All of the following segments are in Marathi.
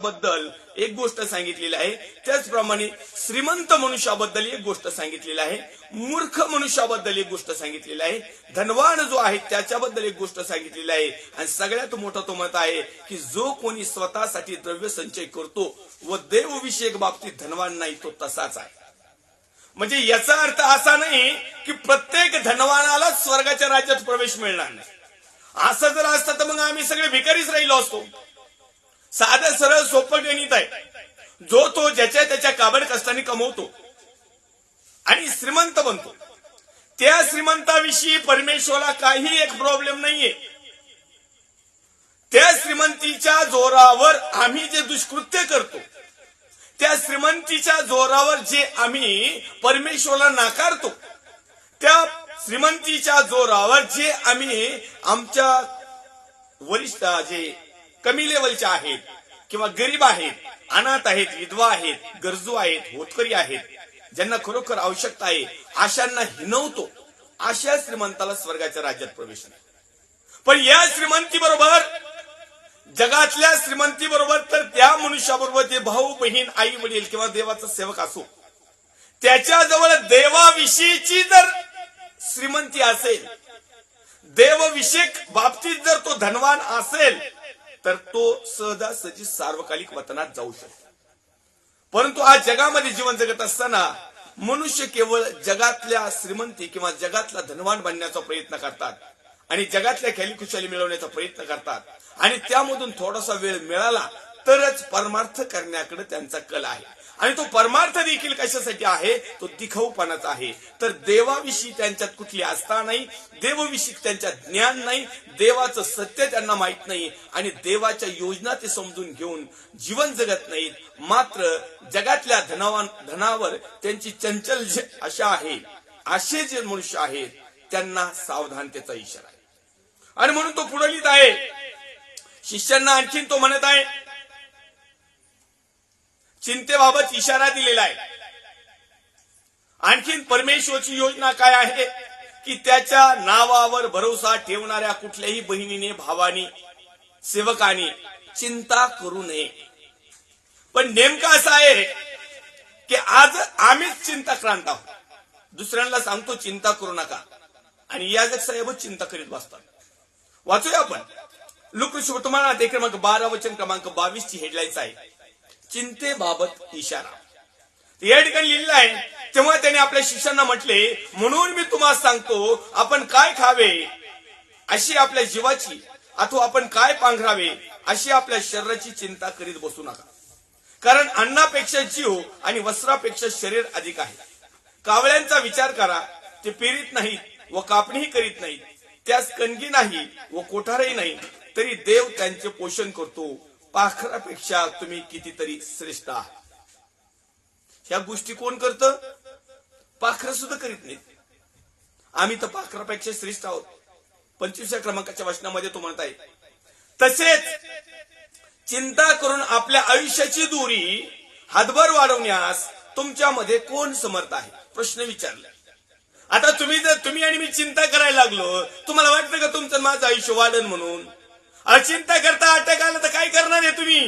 बद्दल एक गोष्ट सांगितलेली आहे, त्याचप्रमाणे श्रीमंत मनुष्याबद्दल एक गोष्ट सांगितलेली आहे, मूर्ख मनुष्याबद्दल एक गोष्ट सांगितलेली आहे, धनवान जो आहे त्याच्याबद्दल एक गोष्ट सांगितलेली आहे, आणि सगळ्यात मोठं तो मत आहे की जो कोणी स्वतःसाठी द्रव्य संचय करतो व देवविषयक बाबतीत धनवान नाही तो तसाच आहे. म्हणजे याचा अर्थ असा नाही की प्रत्येक धनवानाला स्वर्गाच्या राज्यात प्रवेश मिळणार नाही. असं जर असतं तर मग आम्ही सगळे भिकारीच राहिलो असतो. साधं सरळ सोपं गणित आहे. जो तो ज्याच्या त्याच्या काबड कष्टाने कमवतो आणि श्रीमंत बनतो, त्या श्रीमंताविषयी परमेश्वराला काही एक प्रॉब्लेम नाहीये. त्या श्रीमंतीच्या जोरावर आम्ही जे दुष्कृत्य करतो, त्या श्रीमंतीच्या जोरावर जे आम्ही परमेश्वराला नाकारतो, त्या श्रीमंतीच्या जोरावर जे आम्ही आमच्या वरिष्ठ जे कमी लेवलचे आहेत किंवा गरीब आहेत, अनाथ आहेत, विधवा आहेत, गरजू आहेत, होतकरी आहेत, ज्यांना खरोखर आवश्यकता आहे, अशांना हिनवतो, अशा श्रीमंताला स्वर्गाच्या राज्यात प्रवेश नाही. पण या श्रीमंती बरोबर, जगातल्या श्रीमंती बरोबर, तर त्या मनुष्याबरोबर जे भाऊ बहीण आई वडील किंवा देवाचा सेवक असो, त्याच्याजवळ देवाविषयीची जर श्रीमंती असेल, देवविषयक बाबतीत जर तो धनवान असेल, तर तो सहजासहजी सार्वकालिक वतनात जाऊ शकतो. परंतु आज जगामध्ये जीवन जगत असताना मनुष्य केवळ जगातल्या श्रीमंती किंवा जगातला धनवान बनण्याचा प्रयत्न करतात आणि जगातल्या खॅलीखुशाली मिळवण्याचा प्रयत्न करतात, आणि त्यामधून थोडासा वेळ मिळाला तरच परमार्थ करण्याकडे त्यांचा कल आहे. आणि तो परमार्थ देखील कशासाठी आहे? तो दिखाऊपणाचा आहे. तर देवाविषयी त्यांच्यात कुठली आस्था नाही, देवाविषयी त्यांच्यात ज्ञान नाही, देवाचं सत्य त्यांना माहित नाही, आणि देवाच्या योजना ते समजून घेऊन जीवन जगत नाहीत. मात्र जगातल्या धनावर त्यांची चंचल आशा आहे. असे जे मनुष्य आहेत त्यांना सावधानतेचा इशारा आहे. आणि म्हणून तो पुढे लिहित आहे, शिष्यांना आणखीन तो म्हणत आहे, चिंतेबाबत इशारा दिलेला आहे. आणखीन परमेश्वराची योजना काय आहे की त्याच्या नावावर भरोसा ठेवणाऱ्या कुठल्याही बहिणीने, भावाने, सेवकाने चिंता करू नये. पण नेमकं असं आहे की आज आम्हीच चिंताक्रांत आहोत. दुसऱ्यांना सांगतो चिंता करू नका, आणि याजक साहेबच चिंता करीत बसतात. वाचूया आपण लूकसुवर्तमानात क्रमांक 12 वचन क्रमांक 22 ची हेडलाईन्स आहे, चिंतेबाबत इशारा. या ठिकाणी लिहिलेलं आहे, तेव्हा त्याने आपल्या शिष्यांना म्हटले, म्हणून मी तुम्हाला सांगतो, आपण काय खावे अशी आपल्या जीवाची, अथवा आपण काय पांघरावे अशी आपल्या शरीराची चिंता करीत बसू नका. कारण अन्नापेक्षा जीव आणि वस्त्रापेक्षा शरीर अधिक आहे. कावळ्यांचा विचार करा, ते पेरीत नाहीत व कापणीही करीत नाहीत, त्यास कणगी नाही व कोठारही नाही, तरी देव त्यांचे पोषण करतो. पाखरापेक्षा तुम्ही कितीतरी श्रेष्ठ आहात. ह्या गोष्टी कोण करतं? पाखरं सुद्धा करीत नाहीत. आम्ही तर पाखरापेक्षा श्रेष्ठ आहोत. 25व्या क्रमांकाच्या वचनामध्ये तो म्हणत आहे, तसेच चिंता करून आपल्या आयुष्याची दूरी हातभर वाढवण्यास तुमच्यामध्ये कोण समर्थ आहे? प्रश्न विचारला. आता तुम्ही आणि मी चिंता करायला लागलो, तुम्हाला वाटतं का तुमचं माझं आयुष्य वाढन म्हणून? चिंता करता अटक आला तर काय करणार आहे तुम्ही?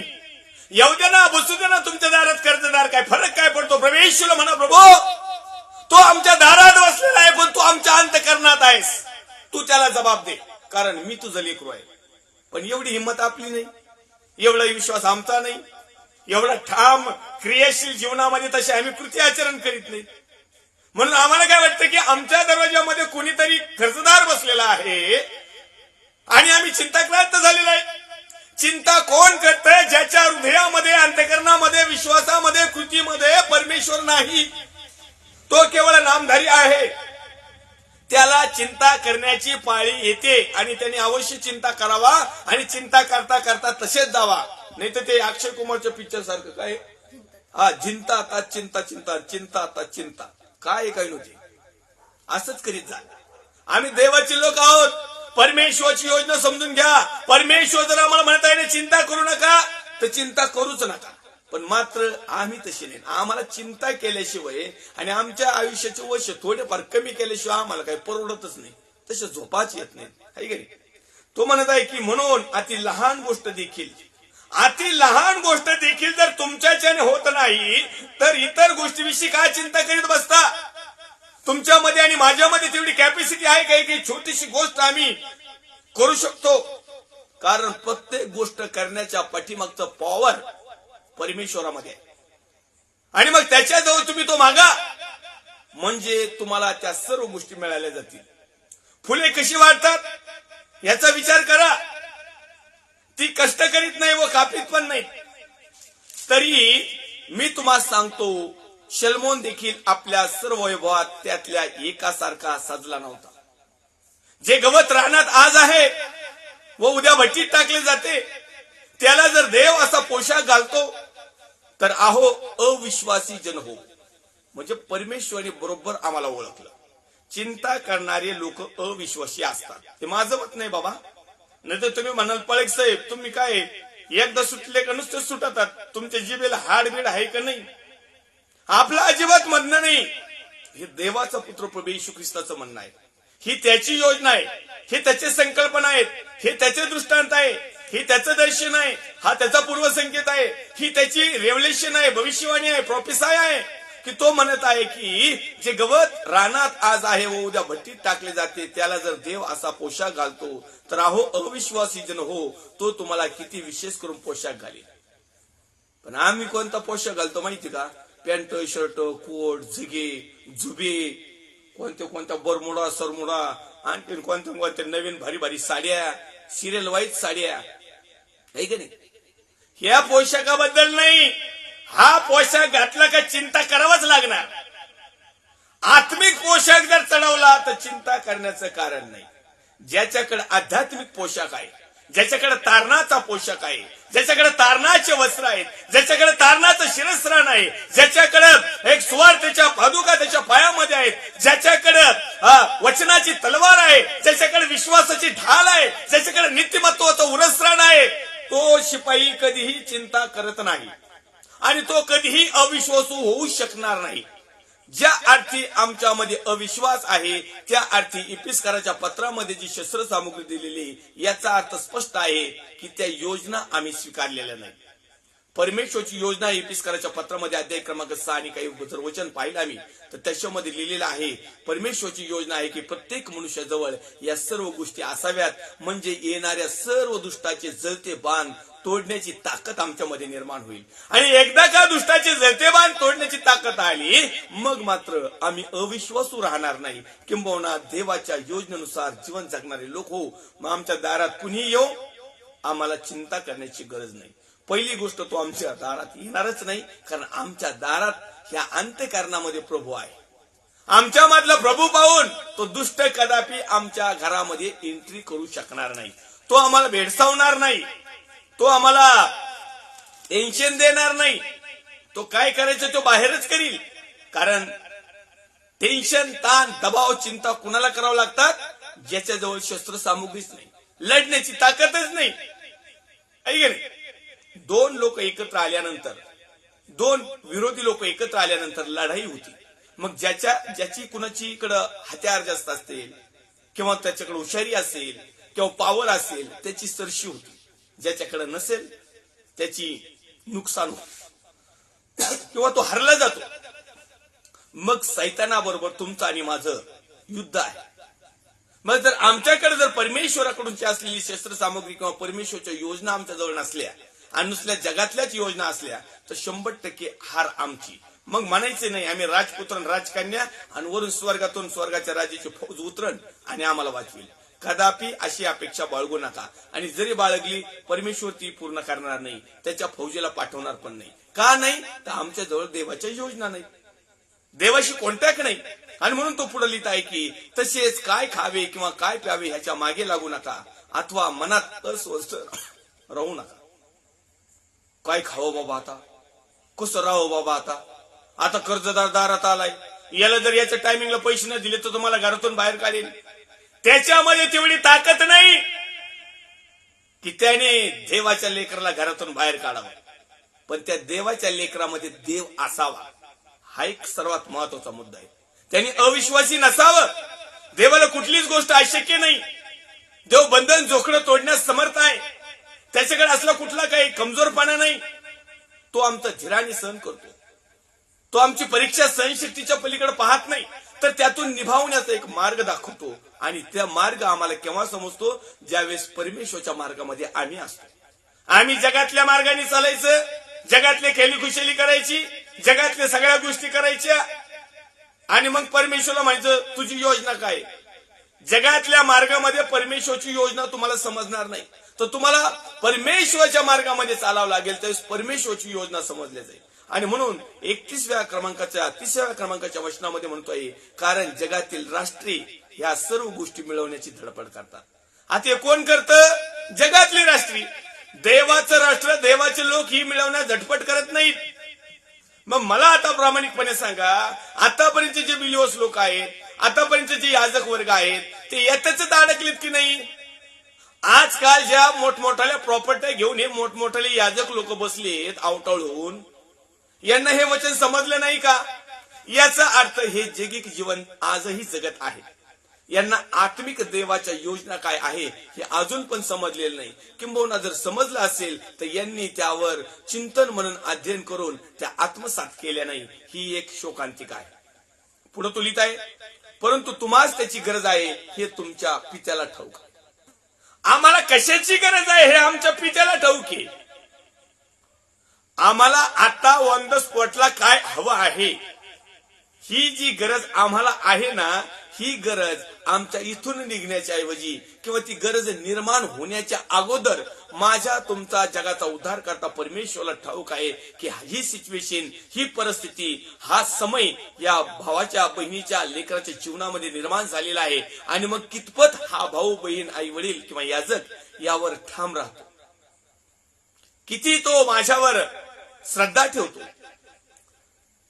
येऊ दे ना, बसू दे ना तुमच्या दारात कर्जदार, काय फरक काय पडतो? प्रभू म्हणा, प्रभू तो आमच्या दारात बसलेला आहे, पण तू आमच्या अंतःकरणात आहेस, तू त्याला जबाब दे, कारण मी तुझं लेकरू आहे. पण एवढी हिंमत आपली नाही, एवढा विश्वास आमचा नाही, एवढा ठाम क्रियाशील जीवनामध्ये तसे आम्ही कृती आचरण करीत नाही. म्हणून आम्हाला काय वाटतं की आमच्या दरवाजामध्ये कोणीतरी कर्जदार बसलेला आहे आणि आम्ही चिंताक्रांत झालेला आहे. चिंता कोण करतंय? ज्याच्या हृदयामध्ये, अंतःकरणामध्ये, विश्वासामध्ये, कृतीमध्ये परमेश्वर नाही, तो केवळ नामधारी आहे. त्याला चिंता करण्याची पाळी येते, आणि त्याने अवश्य चिंता करावा, आणि चिंता करता करता तसेच जावा. नाही तर ते अक्षय कुमारच्या पिक्चर सारखं काय, चिंता आता चिंता, चिंता चिंता आता चिंता, काय नव्हती, असंच करीत जा. आम्ही देवाचे लोक आहोत. परमेश्वराची योजना समजून घ्या. परमेश्वर जर आम्हाला म्हणत आहे चिंता करू नका, तर चिंता करूच नका. पण मात्र आम्ही तशी नाही. आम्हाला चिंता केल्याशिवाय आणि आमच्या आयुष्याचे वर्ष थोडेफार कमी केल्याशिवाय आम्हाला काही परवडतच नाही, तसे झोपाच येत नाही. तो म्हणत आहे की म्हणून अति लहान गोष्ट देखील अति लहान गोष्ट देखील जर तुमच्याच्याने होत नाही तर इतर गोष्टीविषयी काय चिंता करीत बसता? तुमच्यामध्ये आणि माझ्यामध्ये तेवढी कॅपॅसिटी आहे का की छोटीशी गोष्ट आम्ही करू शकतो? कारण प्रत्येक गोष्ट करण्याच्या पाठीमागचं पॉवर परमेश्वरामध्ये आहे. आणि मग त्याच्याजवळ तुम्ही तो मागा म्हणजे तुम्हाला त्या सर्व गोष्टी मिळाल्या जातील. फुले कशी वाढतात याचा विचार करा. ती कष्ट करीत नाही व कापीत पण नाही. तरी मी तुम्हाला सांगतो, शलमोन देखील आपल्या सर्व वैभवात त्यातल्या एकासारखा सजला नव्हता. जे गवत रानात आज आहे व उद्या भट्टीत टाकले जाते, त्याला जर देव असा पोशाख घालतो तर आहो अविश्वासी जन हो. म्हणजे परमेश्वराने बरोबर आम्हाला ओळखलं. चिंता करणारे लोक अविश्वासी असतात. हे माझं मत नाही बाबा. नाही तर तुम्ही म्हणाल पळक साहेब तुम्ही काय एकदा सुटले का नुसते सुटतात, तुमच्या जिभेला हाडबीड आहे का नाही? आपलं अजिबात म्हणणं नाही. हे देवाचा पुत्र प्रभू येशू ख्रिस्ताचं म्हणणं आहे. ही त्याची योजना आहे, हे त्याचे संकल्पना आहेत, हे त्याचे दृष्टांत आहे, ही त्याचं दर्शन आहे, हा त्याचा पूर्वसंकेत आहे, ही त्याची रेव्हलेशन आहे, भविष्यवाणी आहे, प्रोफेसाय आहे की तो म्हणत आहे की जे गवत रानात आज आहे व उद्या भट्टीत टाकले जाते त्याला जर देव असा पोशाख घालतो तर आहो अविश्वासी जन हो, तो तुम्हाला किती विशेष करून पोशाख घालेल. पण आम्ही कोणता पोशाख घालतो माहिती का? पॅन्ट शर्ट कोट झगे झुबे, कोणत्या बरमुडा सरमुडा, आणखी कोणत्या नवीन भारी भारी साड्या, सिरियल वाईज साड्या आहे का नाही? ह्या पोशाखाबद्दल नाही. हा पोशाख घातला का चिंता करावाच लागणार. आत्मिक पोशाख जर चढवला तर चिंता करण्याचं कारण नाही. ज्याच्याकडे आध्यात्मिक पोशाख आहे, ज्याच्याकडे तारणाचा पोशाख आहे, ज्याच्याकडे तारणाचे वस्त्र आहेत, ज्याच्याकडे तारणाचं शिरस्त्राण आहे, ज्याच्याकडे एक सुवार्तेच्या पादुका त्याच्या पायामध्ये आहेत, ज्याच्याकडे वचनाची तलवार आहे, ज्याच्याकडे विश्वासाची ढाल आहे, ज्याच्याकडे नीतिमत्वाचं उरस्त्राण आहे, तो शिपाई कधीही चिंता करत नाही आणि तो कधीही अविश्वासू होऊ शकणार नाही. ज्या अर्थी आमच्यामध्ये अविश्वास आहे त्या अर्थी इपिस्काराच्या पत्रामध्ये जी शस्त्रसामुग्री दिलेली याचा अर्थ स्पष्ट आहे की त्या योजना आम्ही स्वीकारलेल्या नाही. परमेश्वरची योजना इपिस्काराच्या पत्रामध्ये अध्याय क्रमांक 6 आणि काही जर वचन पाहिलं आम्ही तर त्याच्यामध्ये लिहिलेलं आहे. परमेश्वरची योजना आहे की प्रत्येक मनुष्याजवळ या सर्व गोष्टी असाव्यात म्हणजे येणाऱ्या सर्व दुष्टाचे जळते बाण तोडण्याची ताकद आमच्यामध्ये निर्माण होईल. आणि एकदा का दुष्टाचे जळते बाण तोडण्याची ताकद आली मग मात्र आम्ही अविश्वासू राहणार नाही. किंबहुना देवाच्या योजनेनुसार जीवन जगणारे लोक हो. मग आमच्या दारात कुणी येऊ, आम्हाला चिंता करण्याची गरज नाही. पहिली गोष्ट तो आमच्या दारात येणारच नाही, कारण आमच्या दारात ह्या अंत्यकारणामध्ये प्रभू आहे. आमच्या मधला प्रभू पाहून तो दुष्ट कदापि आमच्या घरामध्ये एंट्री करू शकणार नाही. तो आम्हाला भेडसावणार नाही, तो आम्हाला टेन्शन देणार नाही. तो काय करायचं तो बाहेरच करील. कारण टेन्शन ताण दबाव चिंता कुणाला करावं लागतात? ज्याच्याजवळ शस्त्र सामुग्रीच नाही, लढण्याची ताकदच नाही. ऐक नाही, दोन लोक एकत्र आल्यानंतर, दोन विरोधी लोक एकत्र आल्यानंतर लढाई होती. मग ज्याची कुणाची इकडं हत्यार जास्त असतील किंवा त्याच्याकडे हुशारी असेल किंवा पॉवर असेल त्याची सरशी होती. ज्याच्याकडे नसेल त्याची नुकसान होत किंवा तो हरला जातो. मग सैतानाबरोबर तुमचं आणि माझं युद्ध आहे. मग जर आमच्याकडे जर परमेश्वराकडूनची असलेली शस्त्रसामुग्री किंवा परमेश्वरच्या योजना आमच्याजवळ नसल्या आणि नुसल्या जगातल्याच योजना असल्या तर 100% हार आमची. मग म्हणायचे नाही आम्ही राजपुत्र राजकन्या आणि वरून स्वर्गातून स्वर्गाच्या राज्याची फौज उतरण आणि आम्हाला वाचवेल. कदापि अशी अपेक्षा बाळगू नका. आणि जरी बाळगली परमेश्वर ती पूर्ण करणार नाही, त्याच्या फौजेला पाठवणार पण नाही. का नाही? तर आमच्या जवळ देवाच्या योजना नाही, देवाशी कॉन्टॅक्ट नाही. आणि म्हणून तो पुढे लिहित आहे की तसेच काय खावे किंवा काय प्यावे ह्याच्या मागे लागू नका अथवा मनात अस्वस्थ राहू नका. काय खावं बाबा, आता कसं राहावं बाबा, आता कर्जदार दारात आलाय, याला जर याच्या टायमिंगला पैसे न दिले तर तुम्हाला घरातून बाहेर काढेल. त्याच्यामध्ये तेवढी ताकद नाही की त्याने देवाच्या लेकराला घरातून बाहेर काढावं. पण त्या देवाच्या लेकरामध्ये देव असावा हा एक सर्वात महत्वाचा मुद्दा आहे. त्यांनी अविश्वासी नसावं. देवाला कुठलीच गोष्ट अशक्य नाही. देव बंधन जोखडं तोडण्यास समर्थ आहे. त्याच्याकडे असला कुठला काही कमजोरपणा नाही. तो आमचा धीराने सहन करतो. तो आमची परीक्षा सहनशक्तीच्या पलीकडे पाहत नाही, तर त्यातून निभावण्याचा एक मार्ग दाखवतो. आणि त्या मार्ग आम्हाला केव्हा समजतो? ज्यावेळेस परमेश्वरच्या मार्गामध्ये आम्ही असतो. आम्ही जगातल्या मार्गाने चालायचं, जगातले खेळीखुशाली करायची, जगातल्या सगळ्या गोष्टी करायच्या आणि मग परमेश्वरला म्हणायचं तुझी योजना काय. जगातल्या मार्गामध्ये परमेश्वरची योजना तुम्हाला समजणार नाही, तर तुम्हाला परमेश्वराच्या मार्गामध्ये चालावं लागेल, त्यावेळेस परमेश्वरची योजना समजली जाईल. आणि म्हणून 31व्या क्रमांकाच्या 30व्या क्रमांकाच्या वचनामध्ये म्हणतोय, कारण जगातील राष्ट्रे ह्या सर्व गोष्टी मिळवण्याची धडपड करतात. आता हे कोण करतं? जगातली राष्ट्री. देवाचं राष्ट्र, देवाचे लोक ही मिळवण्यास धडपड करत नाहीत. मग मला आता प्रामाणिकपणे सांगा, आतापर्यंत जे बिलिओस लोक आहेत, आतापर्यंत जे याजक वर्ग आहेत, ते यातच अडकलेत की नाही? आजकाल ज्या मोठमोठ्या प्रॉपर्टी घेऊन हे मोठमोठे याजक लोक बसलेत आवटाळून, यांना हे वचन समजलं नाही का? याचा अर्थ हे जगिक जीवन आजही जगत आहे. यांना आत्मिक देवाच्या योजना काय आहे हे अजून पण समजलेलं नाही. किंबहुना जर समजलं असेल तर यांनी त्यावर चिंतन म्हणून अध्ययन करून त्या आत्मसात केल्या नाही. ही एक शोकांतिका आहे. पुढे तो लिहित आहे, परंतु तुम्हाच त्याची गरज आहे हे तुमच्या पित्याला ठाऊक. आम्हाला कशाची गरज आहे हे आमच्या पित्याला ठाऊक आहे. आम्हाला आता ऑन द स्पॉटला काय हवं आहे, ही जी गरज आम्हाला आहे ना, ही गरज आमच्या इथून निघण्याच्या ऐवजी किंवा ती गरज निर्माण होण्याच्या अगोदर माझ्या तुमचा जगाचा उद्धार करता परमेश्वराला ठाऊक आहे की ही सिच्युएशन, ही परिस्थिती, हा समय या भावाच्या बहिणीच्या लेकराच्या जीवनामध्ये निर्माण झालेला आहे. आणि मग कितपत हा भाऊ बहीण आई वडील किंवा याजक यावर ठाम राहतो, किती तो माझ्यावर श्रद्धा ठेवतो,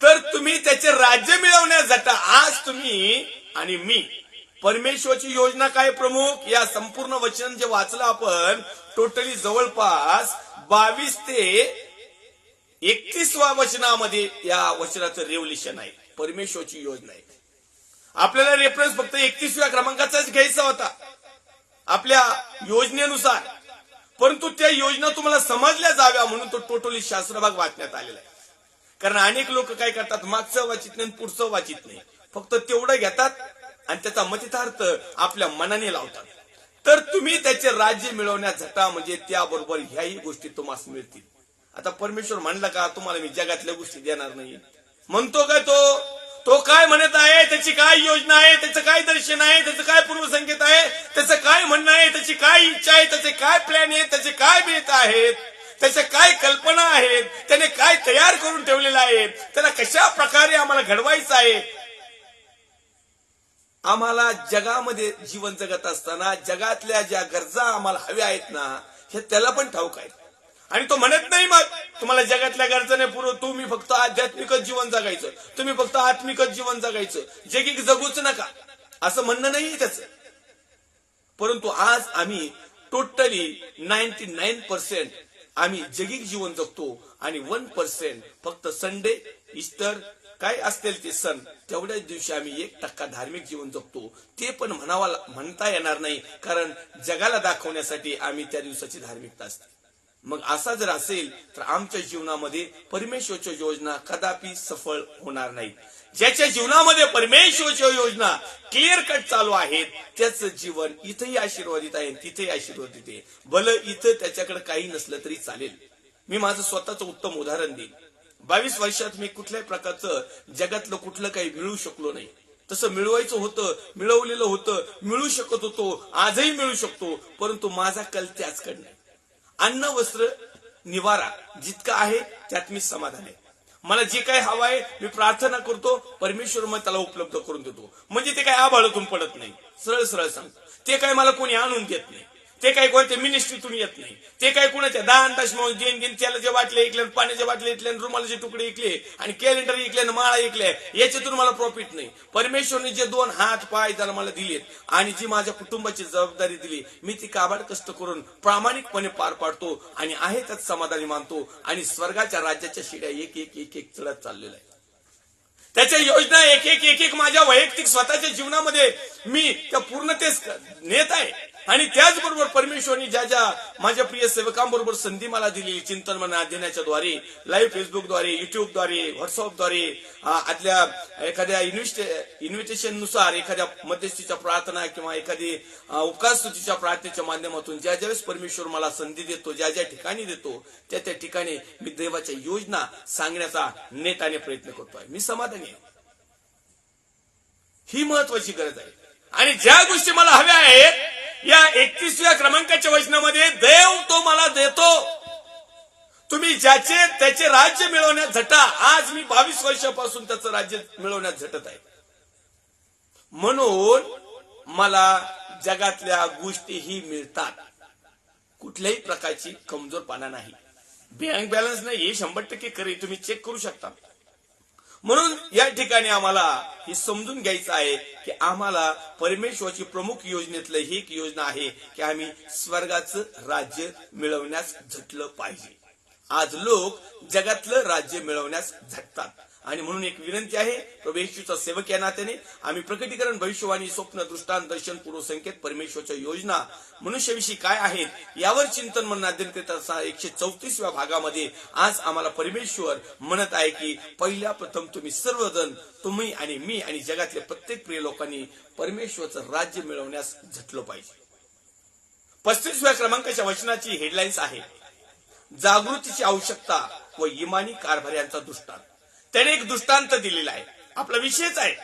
तर तुम्ही त्याचे राज्य मिळवण्यास जाता. आज तुम्ही आणि मी परमेश्वरची योजना काय प्रमुख, या संपूर्ण वचन जे वाचलं आपण, टोटली जवळपास 22 ते 31व्या वचनामध्ये या वचनाचं रेव्होल्युशन आहे. परमेश्वरची योजना आहे. आपल्याला रेफरन्स फक्त 31व्या क्रमांकाचाच घ्यायचा होता आपल्या योजनेनुसार, परंतु त्या योजना तुम्हाला समजल्या जाव्या म्हणून तो टोटली शास्त्रभाग वाचण्यात आलेला आहे. कारण अनेक लोक काय करतात, मागचं वाचित नाही पुढचं वाचित नाही, फक्त तेवढं घेतात आणि त्याचा मतितार्थ आपल्या मनाने लावतात. तर तुम्ही त्याचे राज्य मिळवण्यात झटा, म्हणजे त्याबरोबर ह्याही गोष्टी तुम्हाला मिळतील. आता परमेश्वर म्हणला का तुम्हाला मी जगातल्या गोष्टी देणार नाही? म्हणतो काय तो काय म्हणत आहे, त्याची काय योजना आहे, त्याचं काय दर्शन आहे, त्याचं काय पूर्वसंकेत आहे, त्याचं काय म्हणणं आहे, त्याची काय इच्छा आहे, त्याचे काय प्लॅन आहेत, त्याचे काय बेत आहेत, त्याच्या काय कल्पना आहेत, त्याने काय तयार करून ठेवलेलं आहे, त्याला कशा प्रकारे आम्हाला घडवायचं आहे. आम्हाला जगामध्ये जीवन जगत असताना जगातल्या ज्या गरजा आम्हाला हव्या आहेत ना, हे त्याला पण ठाऊक आहेत. आणि तो म्हणत नाही मग तुम्हाला जगातल्या गरजा नाही पुरव, तुम्ही फक्त आध्यात्मिकच जीवन जगायचं, तुम्ही फक्त आत्मिकच जीवन जगायचं, जगिक जगूच नका, असं म्हणणं नाही त्याचं. परंतु आज आम्ही टोटली 99% आम्ही जगिक जीवन जगतो आणि 1% फक्त संडे, ईस्टर काय असतील ते सण, तेवढ्याच दिवशी आम्ही 1% धार्मिक जीवन जगतो. ते पण म्हणता येणार नाही, कारण जगाला दाखवण्यासाठी आम्ही त्या दिवसाची धार्मिकता असते. मग असा जर असेल तर आमच्या जीवनामध्ये परमेश्वरच्या योजना कदापि सफळ होणार नाहीत. ज्याच्या जीवनामध्ये परमेश्वरच्या योजना क्लिअर कट चालू आहेत, त्याचं जीवन इथेही आशीर्वादित आहे, तिथेही आशीर्वादित आहे. भलं इथं त्याच्याकडे काही नसलं तरी चालेल. मी माझं स्वतःचं उत्तम उदाहरण देईन. 22 वर्षात मी कुठल्याही प्रकारचं जगातलं कुठलं काही मिळवू शकलो नाही. तसं मिळवायचं होतं, मिळवलेलं होतं, मिळू शकत होतो, आजही मिळू शकतो, परंतु माझा कल त्याचकडे नाही. अन्न, वस्त्र, निवारा जितका आहे त्यात मी समाधान आहे. मला जे काही हवं आहे मी प्रार्थना करतो, परमेश्वर मग त्याला उपलब्ध करून देतो. म्हणजे ते काय आभाळातून पडत नाही, सरळ सरळ सांगतो. ते काय मला कोणी आणून देत नाही, ते काही कोणत्या मिनिस्ट्रीतून येत नाही, ते काही कोणाच्या दान दशमांश देण तेलाचे बाटले ऐकले, पाण्याचे बाटले ऐकले, रुमालाचे तुकडे ऐकले आणि कॅलेंडर ऐकले, माळा ऐकल्या, याच्यातून मला प्रॉफिट नाही. परमेश्वरने जे 2 हात पाय त्याला मला दिलेत आणि जी माझ्या कुटुंबाची जबाबदारी दिली, मी ती काबाड कष्ट करून प्रामाणिकपणे पार पाडतो आणि आहे त्यात समाधानी मानतो. आणि स्वर्गाच्या राज्याच्या शिड्या एक एक एक एक चढत चाललेला आहे. त्याच्या योजना एक एक एक एक माझ्या वैयक्तिक स्वतःच्या जीवनामध्ये मी त्या पूर्णतेस नेत आहे. आणि त्याचबरोबर परमेश्वराने ज्या ज्या माझ्या प्रिय सेवकांबरोबर संधी मला दिली, चिंतन मना देण्याच्या द्वारे, लाईव्ह फेसबुकद्वारे, युट्यूबद्वारे, व्हॉट्सअपद्वारे, आतल्या एखाद्या इन्व्हिटेशन नुसार, एखाद्या मध्यस्थीच्या प्रार्थना किंवा एखादी उपकार स्तुतीच्या प्रार्थनेच्या माध्यमातून ज्या ज्यावेळेस परमेश्वर मला संधी देतो, ज्या ज्या ठिकाणी देतो, त्या त्या ठिकाणी मी देवाच्या योजना सांगण्याचा नेटाने प्रयत्न करतोय. मी समाधानी आहे. ही महत्वाची गरज आहे. आणि ज्या गोष्टी मला हव्या आहेत, या 31व्या क्रमांकाच्या वचनामध्ये देव तो मला देतो. तुम्ही ज्याचे त्याचे राज्य मिळवण्यात झटा. आज मी 22 वर्षापासून त्याचं राज्य मिळवण्यात झटत आहे. म्हणून मला जगातल्या गोष्टीही मिळतात. कुठल्याही प्रकारची कमजोरपणा नाही. बँक बॅलन्स नाही, हे 100% खरे, तुम्ही चेक करू शकता. म्हणून या ठिकाणी आम्हाला हे समजून घ्यायचं आहे की आम्हाला परमेश्वराची प्रमुख योजनेतलं ही एक योजना आहे की आम्ही स्वर्गाचं राज्य मिळवण्यास झटलं पाहिजे. आज लोक जगातलं राज्य मिळवण्यास झटतात. आणि म्हणून एक विनंती आहे, प्रभू येशूचा सेवक या नात्याने आम्ही प्रकटीकरण, भविष्यवाणी, स्वप्न, दृष्टांत, दर्शन, पूर्व संकेत, परमेश्वरच्या योजना मनुष्याविषयी काय आहेत यावर चिंतन म्हणून अध्ययन करत असताना 134व्या भागामध्ये आज आम्हाला परमेश्वर म्हणत आहे की पहिल्या प्रथम तुम्ही सर्वजण, तुम्ही आणि मी आणि जगातले प्रत्येक प्रिय लोकांनी परमेश्वरचं राज्य मिळवण्यास झटलं पाहिजे. 35व्या क्रमांकाच्या वचनाची हेडलाईन्स आहे जागृतीची आवश्यकता व इमानी कारभार्यांचा दृष्टांत. त्याने एक दृष्टांत दिलेला आहे. आपला विषयच आहे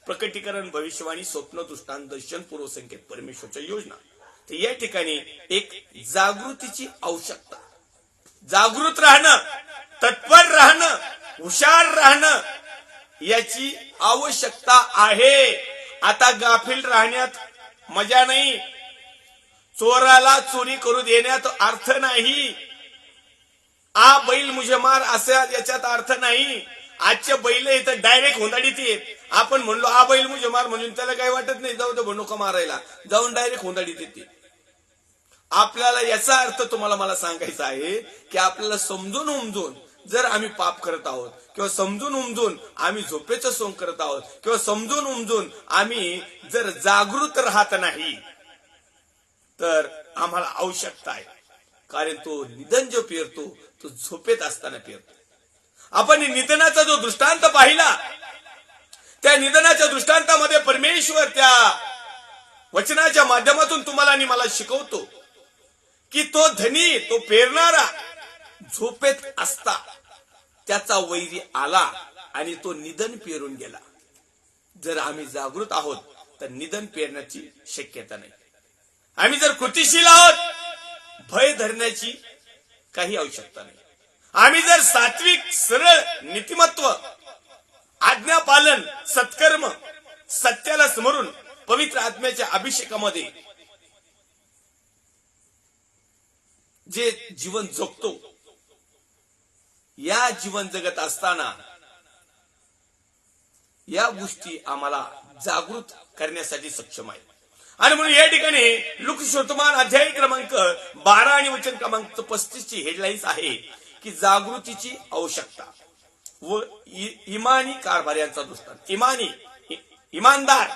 प्रकटीकरण, भविष्यवाणी, स्वप्न, दृष्टांत, दर्शन, पूर्व संकेत, परमेश्वरच्या योजना. तर या ठिकाणी एक जागृतीची आवश्यकता, जागृत राहणं, तत्पर राहणं, हुशार राहणं याची आवश्यकता आहे. आता गाफील राहण्यात मजा नाही. चोराला चोरी करू देण्यात अर्थ नाही. आ बैल मुझे मार असा याच्यात अर्थ नाही. आजचे बैल इथं डायरेक्ट होंदाडीत येत. आपण म्हणलो आ बैल मुझे मार म्हणून त्याला काही वाटत नाही, जाऊ दे म्हणू का मारायला, जाऊन डायरेक्ट होंदाडीत येते. आपल्याला याचा अर्थ तुम्हाला मला सांगायचा आहे की आपल्याला समजून उमजून जर आम्ही पाप करत आहोत किंवा समजून उमजून आम्ही झोपेचं सोंग करत आहोत किंवा समजून उमजून आम्ही जर जागृत राहत नाही तर आम्हाला आवश्यकता आहे. कारण तो निधन जो पेरतो तो झोपेत असताना पेरतो. आपण निधनाचा जो दृष्टांत पाहिला, त्या निधनाच्या दृष्टांतामध्ये परमेश्वर त्या वचनाच्या माध्यमातून तुम्हाला आणि मला शिकवतो की तो धनी, तो पेरणारा झोपेत असता त्याचा वैरी आला आणि तो निधन पेरून गेला. जर आम्ही जागृत आहोत तर निधन पेरण्याची शक्यता नाही. आम्ही जर कृतिशील आहोत, भय धरण्याची काही आवश्यकता नाही. आम्ही जर सात्विक, सरळ, नीतिमत्व, आज्ञापालन, सत्कर्म, सत्याला स्मरून पवित्र आत्म्याच्या अभिषेकामध्ये जे जीवन जगतो, या जीवन जगत असताना या गोष्टी आम्हाला जागृत करण्यासाठी सक्षम आहे. आणि म्हणून या ठिकाणी लूकशोतमान अध्याय क्रमांक 12 आणि वचन क्रमांक 35 ची हेडलाईन्स आहे की जागृतीची आवश्यकता व इमानी कारभार्यांचा दृष्टांत. इमानी, इमानदार,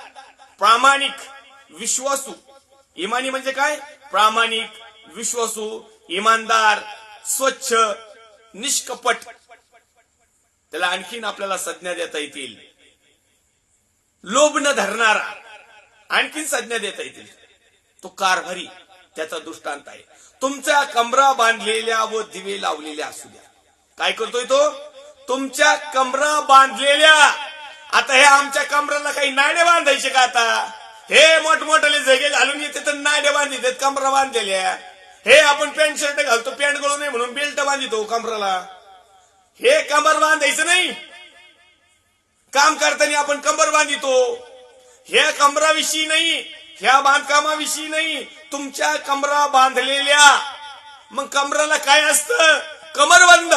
प्रामाणिक, विश्वासू. इमानी म्हणजे काय? प्रामाणिक, विश्वासू, इमानदार, स्वच्छ, निष्कपट. त्याला आणखीन आपल्याला संज्ञा देता येतील. लोभ न धरणारा, आणखीन संज्ञा देता येतील. तो कारभारी, त्याचा दृष्टांत आहे. तुमच्या कमरा बांधलेल्या व दिवे लावलेल्या असू द्या. काय करतोय तो? तुमच्या कमरा बांधलेल्या. आता हे आमच्या कमराला काही नाडे बांधायचे का? आता हे मोठमोठाले जगे घालून येते तर नाडे बांधित, कमरा बांधलेल्या. हे आपण पॅन्ट शर्ट घालतो, पॅन्ट गळू नये म्हणून बेल्ट बांधितो कमराला. हे कंबर बांधायचं नाही. काम करताना आपण कंबर बांधितो. ह्या कमराविषयी नाही, ह्या बांधकामाविषयी नाही, तुमच्या कमरा बांधलेल्या. मग कमराला काय असतं? कमरबंद.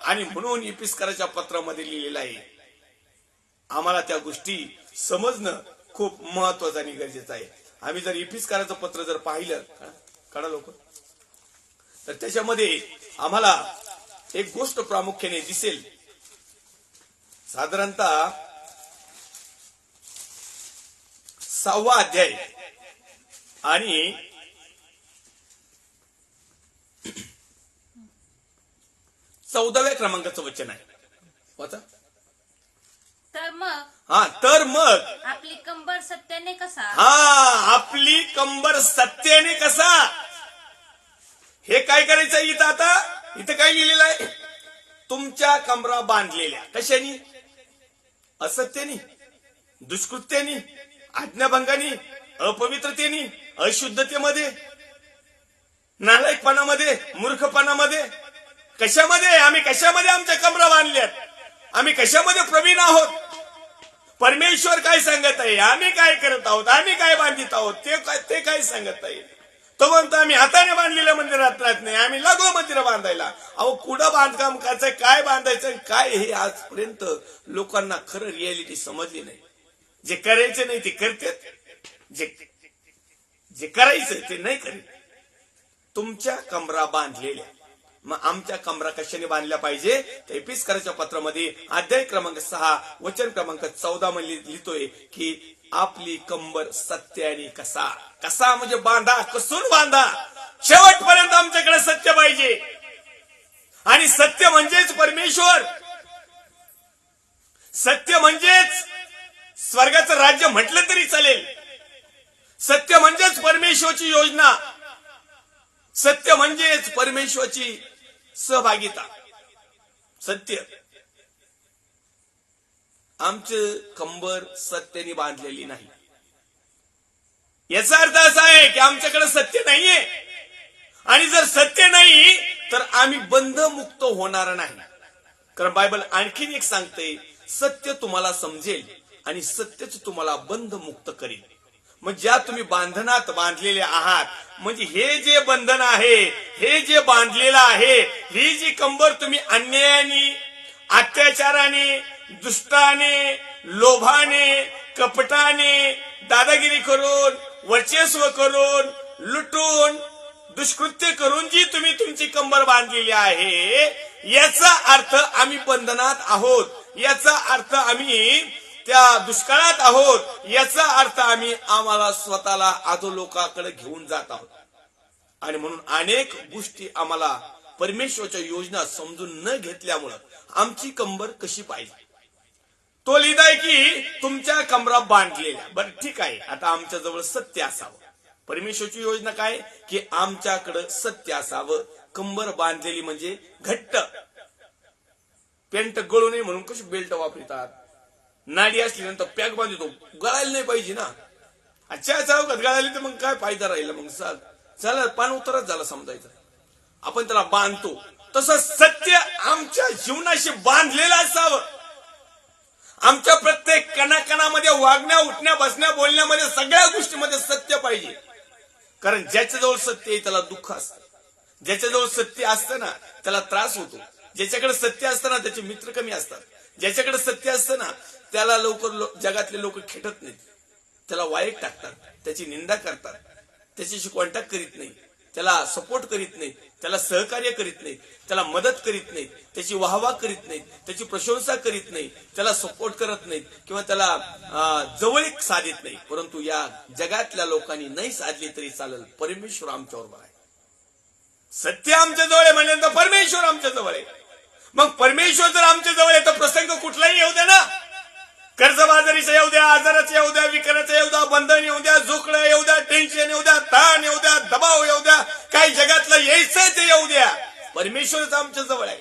आणि म्हणून इपिस्कराच्या पत्रामध्ये लिहिलेलं आहे. आम्हाला त्या गोष्टी समजणं खूप महत्वाचं आणि गरजेचं आहे. आम्ही जर इपिस्कराचं पत्र जर पाहिलं काढा लोक, तर त्याच्यामध्ये आम्हाला एक गोष्ट प्रामुख्याने दिसेल. साधारणतः 6वा अध्याय आणि 14व्या क्रमांकाचं वचन आहे, वाचा. तर मग तर मग आपली कंबर सत्याने कसा आपली कंबर सत्याने कसा. हे काय करायचं इथं, आता इथं काय लिहिलेलं आहे, तुमच्या कमरा बांधलेल्या कशानी, असत्यानी, दुष्कृत्यानी, आज्ञाभंगानी, अपवित्रतेनी, अशुद्धतेमध्ये, नालायकपणामध्ये, मूर्खपणामध्ये, कशामध्ये आम्ही कशामध्ये आमच्या कमरा बांधल्यात, आम्ही कशामध्ये प्रवीण आहोत. परमेश्वर काय सांगत आहे, आम्ही काय करत आहोत, आम्ही काय बांधित आहोत, ते काय सांगत आहे. तो म्हणतो आम्ही हाताने बांधलेल्या मंदिरात राहत नाही, आम्ही लागलो मंदिर बांधायला. अहो कुठं बांधकाम करायचं, काय बांधायचं काय, हे आजपर्यंत लोकांना खरं रियालिटी समजली नाही. जे करायचे नाही ते करतात, जे करायचं ते नाही करीत. तुमच्या कमरा बांधलेल्या, मग आमच्या कमरा कशाने बांधल्या पाहिजे. तर एपिस्कराच्या पत्रामध्ये अध्याय क्रमांक 6 वचन क्रमांक 14 मध्ये लिहितोय की आपली कंबर सत्याने कसा. कसा म्हणजे बांधा, कसून बांधा. शेवटपर्यंत आमच्याकडे सत्य पाहिजे, आणि सत्य म्हणजेच परमेश्वर, सत्य म्हणजेच स्वर्गाचं राज्य म्हटलं तरी चालेल. सत्य म्हणजेच परमेश्वरची योजना, सत्य म्हणजेच परमेश्वरची सहभागिता. सत्य, आमचं कंबर सत्याने बांधलेली नाही. याचा अर्थ असा आहे की आमच्याकडे सत्य नाहीये, आणि जर सत्य नाही तर आम्ही बंधमुक्त होणार नाही. कारण बायबल आणखीन एक सांगते, सत्य तुम्हाला समजेल आणि सत्यच तुम्हाला बंधमुक्त करेल. मग ज्या तुम्ही बांधनात बांधलेले आहात, म्हणजे हे जे बंधन आहे, हे जे बांधलेलं आहे, ही जी कंबर तुम्ही अन्यायाने, अत्याचाराने, दुष्टाने, लोभाने, कपटाने, दादागिरी करून, वर्चस्व करून, लुटून, दुष्कृत्य करून जी तुम्ही तुमची कंबर बांधलेली आहे, याचा अर्थ आम्ही बंधनात आहोत. याचा अर्थ आम्ही त्या दुष्काळात आहोत. याचा अर्थ आम्हाला स्वतःला अधोलोकाकडे घेऊन जात आहोत. आणि म्हणून अनेक गोष्टी आम्हाला परमेश्वरच्या योजना समजून न घेतल्यामुळं आमची कंबर कशी पाहिजे. तो लिहिताय की तुमच्या कमरा बांधलेल्या. बरं ठीक आहे, आता आमच्या जवळ सत्य असावं. परमेश्वरची योजना काय की आमच्याकडे सत्य असावं. कंबर बांधलेली म्हणजे घट्ट, पेंट गळू नये म्हणून कशी बेल्ट वापरतात. नाडी असल्यानंतर पॅक बांधतो, गळायला नाही पाहिजे ना. अच्छा चौकात गळाली तर मग काय फायदा राहिला. मग चला पान उतरच झाला समजायचं, आपण त्याला बांधतो. तसं सत्य आमच्या जीवनाशी बांधलेलं असावं. आमच्या प्रत्येक कणाकणामध्ये, वागण्या, उठण्या, बसण्या, बोलण्यामध्ये, सगळ्या गोष्टीमध्ये सत्य पाहिजे. कारण ज्याच्याजवळ सत्य आहे त्याला दुःख असतं. ज्याच्याजवळ सत्य असतं ना त्याला त्रास होतो. ज्याच्याकडे सत्य असतं ना त्याचे मित्र कमी असतात. ज्याच्याकडे सत्य असतं ना त्याला लवकर जगातले लोक खेटत नाहीत, त्याला वाईट टाकतात, त्याची निंदा करतात, त्याच्याशी कॉन्टॅक्ट करीत नाही, त्याला सपोर्ट करीत नाही, त्याला सहकार्य करीत नाही, त्याला मदत करीत नाही, त्याची वाहवा करीत नाही, त्याची प्रशंसा करीत नाही, त्याला सपोर्ट करत नाहीत किंवा त्याला जवळीक साधित नाही. परंतु या जगातल्या लोकांनी नाही साधली तरी चालेल, परमेश्वर आमच्याबरोबर आहे. सत्य आमच्या जवळ आहे म्हणल्यानंतर परमेश्वर आमच्या जवळ आहे. मग परमेश्वर जर आमच्या जवळ आहे तर प्रसंग कुठलाही येऊ द्या ना, कर्जबाजारीचा येऊ द्या, आजाराचा येऊ द्या, विकाराचा येऊ द्या, बंधन येऊ द्या, जोखडं येऊ द्या, टेन्शन येऊ द्या, ताण येऊ द्या, दबाव येऊ द्या, काही जगातलं यायचं ते येऊ द्या, परमेश्वरच आमच्या जवळ आहे.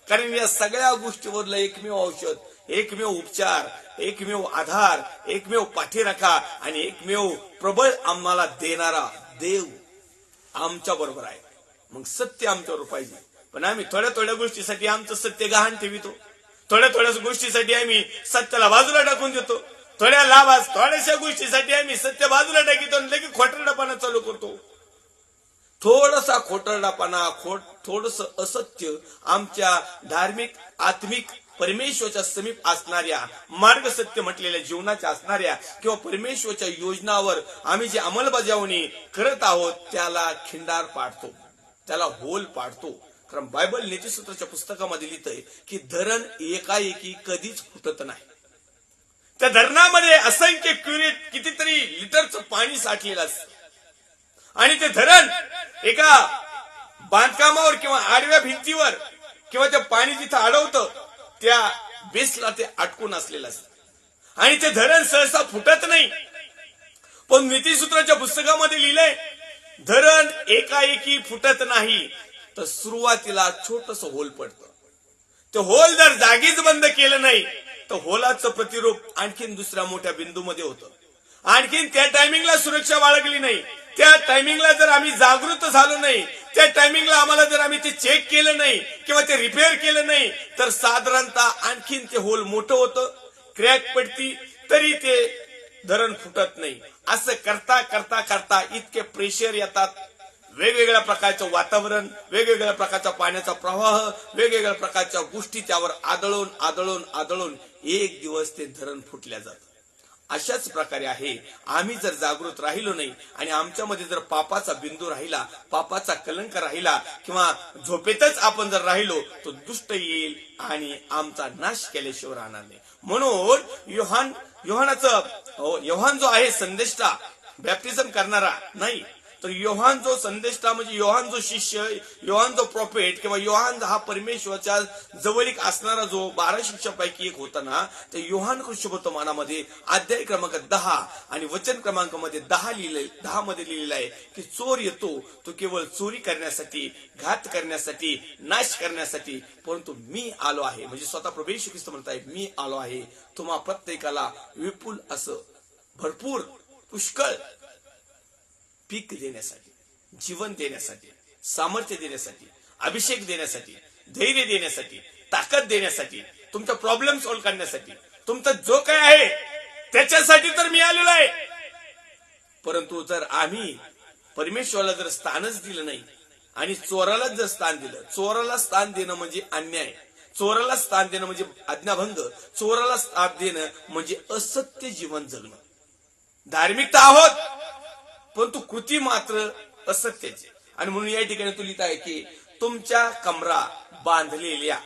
कारण या सगळ्या गोष्टीवरला एकमेव औषध, एकमेव उपचार, एकमेव आधार, एकमेव पाठीराखा आणि एकमेव प्रबळ आम्हाला देणारा देव आमच्या बरोबर आहे. मग सत्य आमच्यावर पाहिजे. पण आम्ही थोड्या थोड्या गोष्टीसाठी आमचं सत्य गहाण ठेवितो. थोड्या थोड्या गोष्टीसाठी आम्ही सत्याला बाजूला टाकून देतो. थोड्याशा गोष्टीसाठी आम्ही सत्य बाजूला टाकितो आणि लगेच खोटरडापणा चालू करतो. थोडासा खोटरडापणा, थोडस असत्य आमच्या धार्मिक, आत्मिक, परमेश्वरच्या समीप असणाऱ्या, मार्ग सत्य म्हटलेल्या जीवनाच्या असणाऱ्या किंवा परमेश्वरच्या योजनावर आम्ही जी अंमलबजावणी करत आहोत त्याला खिंडार पाडतो, त्याला होल पाडतो. कारण बायबल नीतिसूत्राच्या पुस्तकामध्ये लिहितंय की धरण एकाएकी कधीच फुटत नाही. त्या धरणामध्ये असंख्य क्युरेट कितीतरी लिटरचं पाणी साठलेलं असतं आणि ते धरण एका बांधकामावर किंवा आडव्या भिंतीवर किंवा ते पाणी जिथं अडवतं त्या बेसला ते अटकून असलेलं असतं आणि ते धरण सहसा फुटत नाही. पण नीतीसूत्राच्या पुस्तकामध्ये लिहिलंय धरण एकाएकी फुटत नाही, तर सुरुवातीला छोटस होल पडतं. ते होल जर जागीच बंद केलं नाही तर होलाचं प्रतिरूप आणखीन दुसऱ्या मोठ्या बिंदूमध्ये होतं. आणखीन त्या टायमिंगला सुरक्षा बाळगली नाही, त्या टायमिंगला जर आम्ही जागृत झालो नाही, त्या टायमिंगला आम्हाला जर आम्ही ते चेक केलं नाही किंवा ते रिपेअर केलं नाही तर साधारणतः आणखीन ते होल मोठं होतं, क्रॅक पडती, तरी ते धरण फुटत नाही. असं करता करता करता इतके प्रेशर येतात, वेगवेगळ्या प्रकारचं वातावरण, वेगवेगळ्या प्रकारचा पाण्याचा प्रवाह, वेगवेगळ्या प्रकारच्या गोष्टी त्यावर आदळून आदळून आदळून एक दिवस ते धरण फुटल्या जातं. अशाच प्रकारे आहे, आम्ही जर जागृत राहिलो नाही आणि आमच्यामध्ये जर पापाचा बिंदू राहिला, पापाचा कलंक राहिला किंवा झोपेतच आपण जर राहिलो तर दुष्ट येईल आणि आमचा नाश केल्याशिवाय राहणार नाही. म्हणून योहान जो आहे संदेष्टा, बॅप्टिझम करणारा नाही, तर योहान जो संदेष्टा म्हणजे योहान जो शिष्य, योहान जो प्रॉफेट किंवा योहान हा परमेश्वराच्या जवळीक असणारा जो 12 शिष्यापैकी एक होता ना, तर योहान शुभवर्तमानामध्ये अध्याय क्रमांक 10 आणि वचन क्रमांक मध्ये 10 मध्ये लिहिलेलं आहे की चोर येतो तो केवळ चोरी करण्यासाठी, घात करण्यासाठी, नाश करण्यासाठी, परंतु मी आलो आहे, म्हणजे स्वतः प्रभू येशू ख्रिस्त म्हणत आहे मी आलो आहे तुम्हा प्रत्येकाला विपुल असं भरपूर पुष्कळ पीक देण्यासाठी, जीवन देण्यासाठी, सामर्थ्य देण्यासाठी, अभिषेक देण्यासाठी, धैर्य देण्यासाठी, ताकद देण्यासाठी, तुमचा प्रॉब्लेम सॉल्व्ह करण्यासाठी, तुमचा जो काय आहे त्याच्यासाठी तर मी आलेलो आहे. परंतु जर आम्ही परमेश्वराला जर स्थानच दिलं नाही आणि चोरालाच जर स्थान दिलं, चोराला स्थान देणं म्हणजे अन्याय, चोराला स्थान देणं म्हणजे आज्ञाभंग, चोराला स्थान देणं म्हणजे असत्य जीवन जगणं. धार्मिकता आहोत परंतु कृती मात्र असत्याची. आणि म्हणून या ठिकाणी तो लिहित आहे की तुमच्या कमरा बांधलेल्या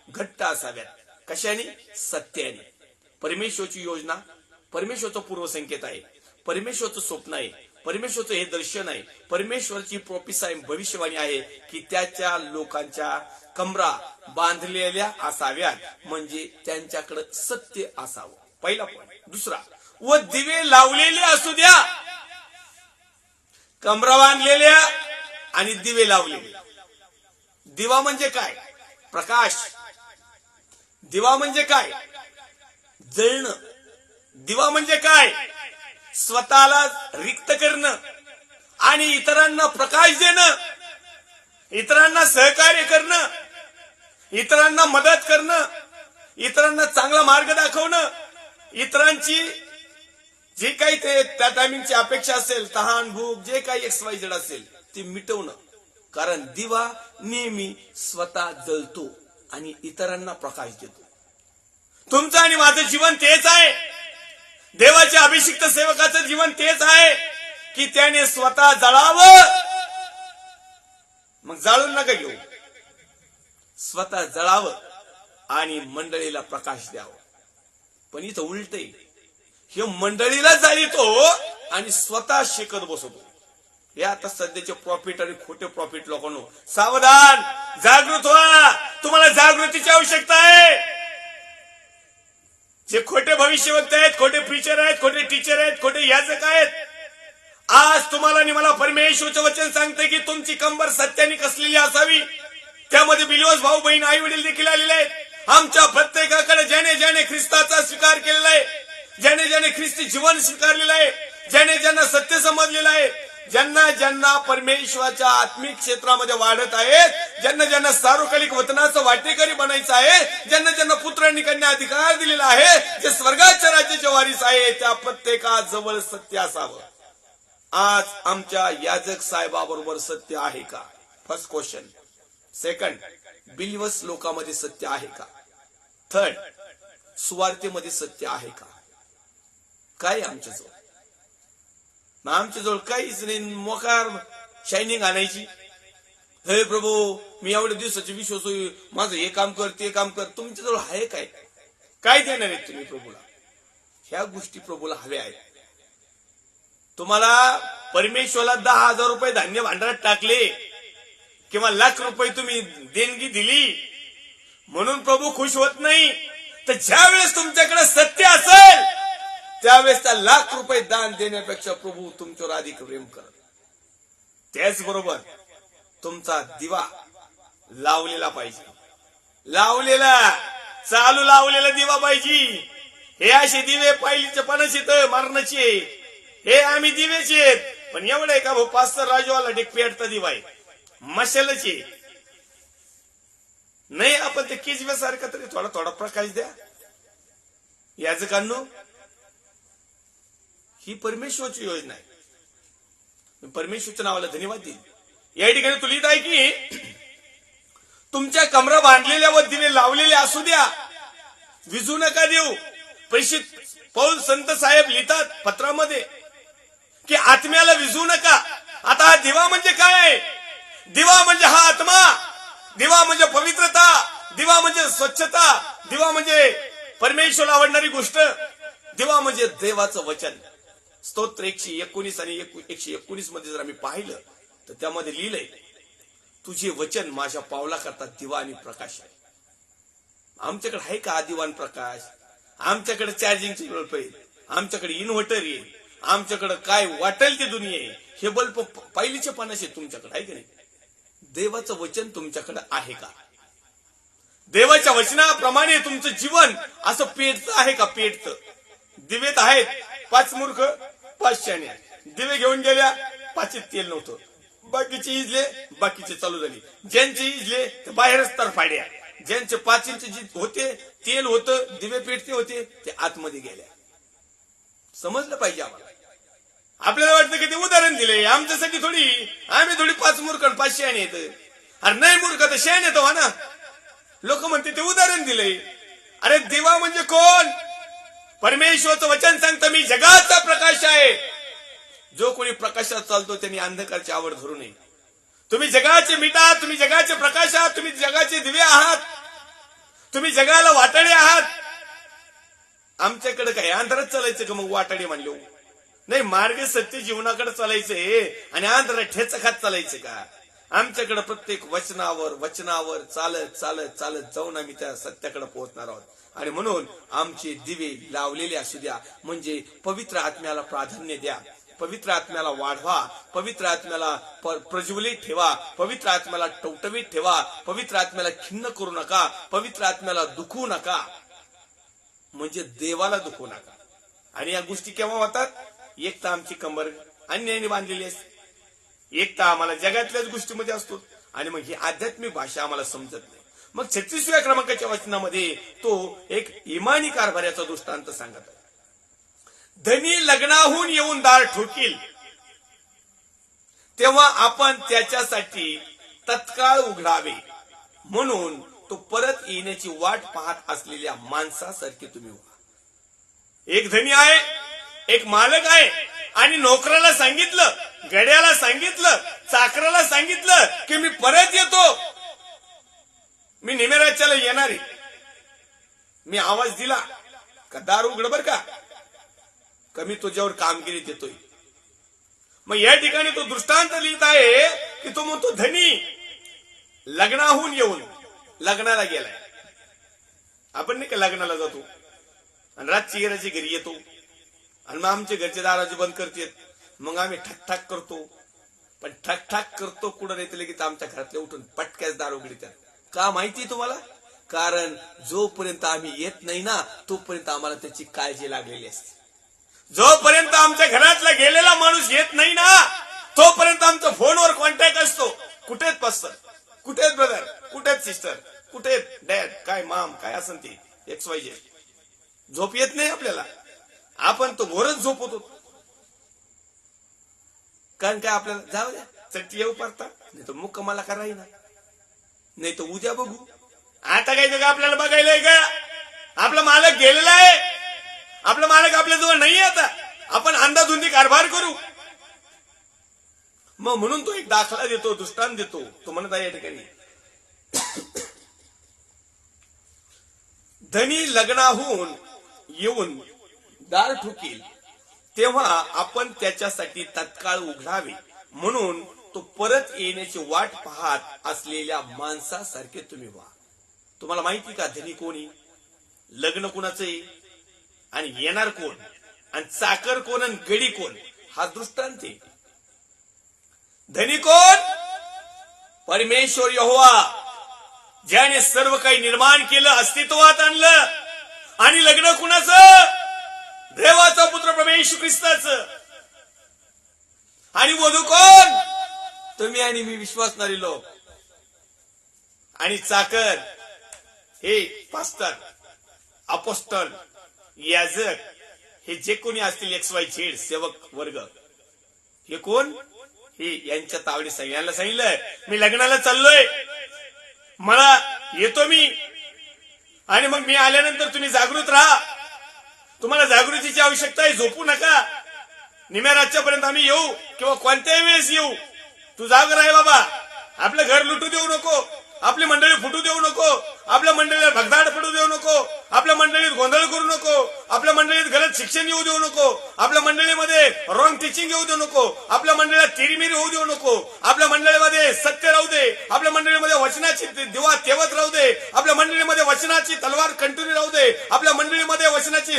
घट्ट असाव्यात. कशाने? सत्याने. परमेश्वरची योजना, परमेश्वरचा पूर्वसंकेत आहे, परमेश्वरचं स्वप्न आहे, परमेश्वरचं हे दर्शन आहे, परमेश्वरची प्रोफेसी भविष्यवाणी आहे की त्याच्या लोकांच्या कमरा बांधलेल्या असाव्यात, म्हणजे त्यांच्याकडे सत्य असावं. पहिला पॉईंट. दुसरा, व दिवे लावलेले असू द्या. कमरा बांधलेल्या आणि दिवे लावलेले. दिवा म्हणजे काय? प्रकाश. दिवा म्हणजे काय? जळणं. दिवा म्हणजे काय? स्वतःला रिक्त करणं आणि इतरांना प्रकाश देणं, इतरांना सहकार्य करणं, इतरांना मदत करणं, इतरांना चांगला मार्ग दाखवणं, इतरांची जे काही ते त्या टायमिंगची अपेक्षा असेल, तहान भूक जे काही XYZ असेल ते मिटवणं. कारण दिवा नेहमी स्वतः जळतो आणि इतरांना प्रकाश देतो. तुमचं आणि माझं जीवन तेच आहे, देवाच्या अभिषिक्त सेवकाचं जीवन तेच आहे की त्याने स्वतः जळावं. मग जाळून नका घेऊ, स्वतः जळावं आणि मंडळीला प्रकाश द्यावं. पण इथं उलट आहे, हे मंडळीला जाळीतो आणि स्वतः शिकत बसतो. हे आता सध्याचे प्रॉफिट आणि खोटे प्रॉफिट लोकांनो, सावधान, जागृत व्हा. तुम्हाला जागृतीची आवश्यकता आहे. जे खोटे भविष्यवक्ते आहेत, खोटे प्रीचर आहेत, खोटे टीचर आहेत, खोटे याजक आहेत, आज तुम्हाला आणि मला परमेश्वरचं वचन सांगते की तुमची कंबर सत्याने कसलेली असावी. त्यामध्ये बिलिओस भाऊ बहीण आई वडील देखील आलेले आहेत. आमच्या प्रत्येकाकडे ज्याने ज्याने ख्रिस्ताचा स्वीकार केलेला आहे, ज्याने ज्याने ख्रिस्ती जीवन स्वीकारलेलं आहे, ज्याने ज्यांना सत्य समजलेलं आहे, ज्यांना ज्यांना परमेश्वराच्या आत्मिक क्षेत्रामध्ये वाढत आहेत, ज्यांना ज्यांना सार्वकालिक वतनाचं वाटेकरी बनायचं आहे, ज्यांना ज्यांना पुत्र आणि कन्या अधिकार दिलेला आहे, जे स्वर्गाच्या राज्याचे वारीस आहे, त्या प्रत्येकाजवळ सत्य असावं. आज आमच्या याजक साहेबाबरोबर सत्य आहे का? First question. सेकंड, बिलिव्हर्स लोकांमध्ये सत्य आहे का? थर्ड, सुवार्तेमध्ये सत्य आहे का? काय आमच्याजवळ? आमच्याजवळ काहीच नाही. मोकार शायनिंग आणायची. हे प्रभू, मी एवढ्या दिवसाचे विश्वास, माझं हे काम कर, ते काम कर. तुमच्याजवळ आहे काय? काय देणार आहेत तुम्ही प्रभूला? ह्या गोष्टी प्रभूला हव्या आहेत. तुम्हाला परमेश्वराला 10,000 रुपये धान्य भांडारात टाकले, किंवा लाख रुपये तुम्ही देणगी दिली म्हणून प्रभू खुश होत नाही. तर ज्या वेळेस तुमच्याकडे सत्य असेल त्यावेळेस त्या लाख रुपये दान देण्यापेक्षा प्रभू तुमच्यावर अधिक प्रेम करत. त्याचबरोबर तुमचा दिवा लावलेला पाहिजे, लावलेला चालू लावलेला दिवा पाहिजे. हे असे दिवे पहिलीचे पणच येत मारणाचे, हे आम्ही दिवेचे आहेत. पण एवढं आहे का भाऊ, 5 राजूवाला एक पेटता दिवा आहे, मशालचे नाही. आपण ते किजव्यासारखा तरी थोडा थोडा प्रकाश द्या. याच काढणं ही परमेश्वरची योजना आहे. मी परमेश्वरच्या नावाला धन्यवाद देईन. या ठिकाणी तू लिहित आहे की तुमच्या कमरा बांधलेल्या व दिवे लावलेले असू द्या, विजू नका देऊ. प्रेषित पौल संत साहेब लिहितात पत्रामध्ये की आत्म्याला विजू नका. आता हा दिवा म्हणजे काय आहे? दिवा म्हणजे हा आत्मा, दिवा म्हणजे पवित्रता, दिवा म्हणजे स्वच्छता, दिवा म्हणजे परमेश्वराला आवडणारी गोष्ट, दिवा म्हणजे देवाचं वचन. स्तोत्र 119 आणि 119 मध्ये जर आम्ही पाहिलं तर त्यामध्ये लिहिलंय, तुझे वचन माझ्या पावला करता दिवा आणि प्रकाश आहे. आमच्याकडे आहे का दिवाण प्रकाश? आमच्याकडे चार्जिंगचे बल्ब आहे, आमच्याकडे इन्व्हर्टर आहे, आमच्याकडे काय वाटेल ते दुनिया आहे. हे बल्ब पहिलीचे 50 आहे, तुमच्याकडे आहे की नाही? देवाचं वचन तुमच्याकडे आहे का? देवाच्या वचनाप्रमाणे तुमचं जीवन असं पेटतं आहे का? पेटतं. दिवेत आहेत 5 मूर्ख 5 शाणे. दिवे घेऊन गेल्या, 5 तेल नव्हतं, बाकीचे इजले, बाकीचे चालू झाले. ज्यांचे इजले ते बाहेरच तरफाड्या, ज्यांचे 5 इंच होते तेल होतं, दिवे पेटते होते, ते आतमध्ये गेल्या. समजलं पाहिजे आम्हाला. आपल्याला वाटतं की ते उदाहरण दिले आमच्यासाठी, आम्ही थोडी 5 मूर्ख 5 शाणे येत. अरे नाही मूर्ख तर शाणे येतो ना. लोक म्हणते ते उदाहरण दिले. अरे दिवा म्हणजे कोण? परमेश्वरचं वचन सांगतं मी जगाचा प्रकाश आहे. जो कोणी प्रकाशात चालतो त्यांनी अंधकारची आवड धरू नये. तुम्ही जगाचे मीठ आहात, तुम्ही जगाचे प्रकाश आहात, तुम्ही जगाचे दिवे आहात, तुम्ही जगाला वाटाडे आहात. आमच्याकडे काय अंधारात चालायचं का मग वाटाडे मानलो? नाही, मार्ग सत्य जीवनाकडे चालायचंय आणि अंधारात ठेचा खात चालायचं का? आमच्याकडे प्रत्येक वचनावर चालत चालत चालत जाऊन आम्ही त्या सत्याकडे पोहोचणार आहोत. आणि म्हणून आमचे दिवे लावलेले असू द्या, म्हणजे पवित्र आत्म्याला प्राधान्य द्या, पवित्र आत्म्याला वाढवा, पवित्र आत्म्याला प्रज्वलित ठेवा, पवित्र आत्म्याला टवटवीत ठेवा, पवित्र आत्म्याला खिन्न करू नका, पवित्र आत्म्याला दुखवू नका, म्हणजे देवाला दुखवू नका. आणि या गोष्टी केव्हा होतात? एक तर आमची कंबर अन्यायाने बांधलेली असते, एक तर आम्हाला जगातल्याच गोष्टीमध्ये असतो, आणि मग ही आध्यात्मिक भाषा आम्हाला समजत नाही. मग 36व्या क्रमांकाच्या वचनामध्ये तो एक इमानी कारभार्याचा दृष्टांत सांगत आहे. धनी लग्नाहून येऊन दार ठोकील तेव्हा आपण त्याच्यासाठी तत्काळ उघडावे, म्हणून तो परत येण्याची वाट पाहत असलेल्या माणसासारखे तुम्ही व्हा. एक धनी आहे, एक मालक आहे, आणि नोकराला सांगितलं, गड्याला सांगितलं, चाकराला सांगितलं की मी परत येतो, मी निमेराच्याला येणार आहे. मी आवाज दिला का दार उघड बर का, कमी तुझ्यावर कामगिरी देतोय. मग या ठिकाणी तो दृष्टांत लिहित आहे की तो म्हणतो धनी लग्नाहून येऊन लग्नाला गेलाय. आपण नाही का लग्नाला जातो आणि रातची गेराची घरी येतो आणि मग आमचे घरचे दाराचे बंद करतात, मग आम्ही ठकठाक करतो. पण ठकठाक करतो कुठं नाही तर की आमच्या घरातले उठून पटक्याच दार उघडतात. का माहिती तुम्हाला? कारण जोपर्यंत आम्ही येत नाही ना तोपर्यंत आम्हाला त्याची काळजी लागलेली असते. जोपर्यंत आमच्या घरातला गेलेला माणूस येत नाही ना तोपर्यंत आमचा फोनवर कॉन्टॅक्ट असतो. कुठेच पास्टर, कुठेच ब्रदर, कुठेच सिस्टर, कुठेच डॅड, काय माम, काय असं ते XYZ. झोप येत नाही आपल्याला, आपण तो घोरच झोपतो. कारण काय आपल्याला जाऊ द्या चट्टी येऊ पडता, नाही तर मुक्कामाला का राहीना, नाही तर उद्या बघू. आता काय जग आपल्याला बघायलाय का? आपला मालक गेलेला आहे, आपला मालक आपल्या जवळ नाही. आता आपण अंधाधुंदी कारभार करू. मग म्हणून तो एक दाखला देतो, दृष्टांत देतो. तो म्हणत आहे या ठिकाणी धनी लग्नाहून येऊन दार ठोकील तेव्हा आपण त्याच्यासाठी तत्काळ उघडावे, म्हणून तो परत येण्याची वाट पाहत असलेल्या माणसासारखे तुम्ही व्हा. तुम्हाला माहिती का धनी कोण आहे, लग्न कोणाचं आहे आणि येणार कोण, आणि चाकर कोण आणि गडी कोण, हा दृष्टांत आहे. धनी कोण? परमेश्वर यहोवा, ज्याने सर्व काही निर्माण केलं, अस्तित्वात आणलं. आणि लग्न कुणाचं? देवाचा पुत्र प्रभू येशू ख्रिस्ताचं. आणि वधू कोण? तुम्ही आणि मी, विश्वासणारे लोक. आणि चाकर हे पास्टर, अपोस्टल, याजक, हे जे कोणी असतील XYZ सेवक वर्ग, हे कोण? हे यांच्या तावडीत यांना सांगितलं मी लग्नाला चाललोय, मला येतो मी, आणि मग मी आल्यानंतर तुम्ही जागृत राहा. तुम्हाला जागृतीची आवश्यकता आहे, झोपू नका. निम्या रातच्यापर्यंत आम्ही येऊ किंवा कोणत्याही वेळेस येऊ, तू जागर आहे बाबा. आपलं घर लुटू देऊ नको, आपली मंडळी फुटू देऊ नको, आपल्या मंडळीला भगदाड पडू देऊ नको, आपल्या मंडळीत गोंधळ करू नको, आपल्या मंडळीत गलत शिक्षण येऊ देऊ नको, आपल्या मंडळीमध्ये रॉंग टीचिंग येऊ देऊ नको, आपल्या मंडळीला तिरीमिरी होऊ देऊ नको, आपल्या मंडळीमध्ये सत्य राहू दे, आपल्या मंडळीमध्ये वचनाची दिवा तेवत राहू दे, आपल्या मंडळीमध्ये वचनाची तलवार कंटिन्यू राहू दे, आपल्या मंडळीमध्ये वचनाची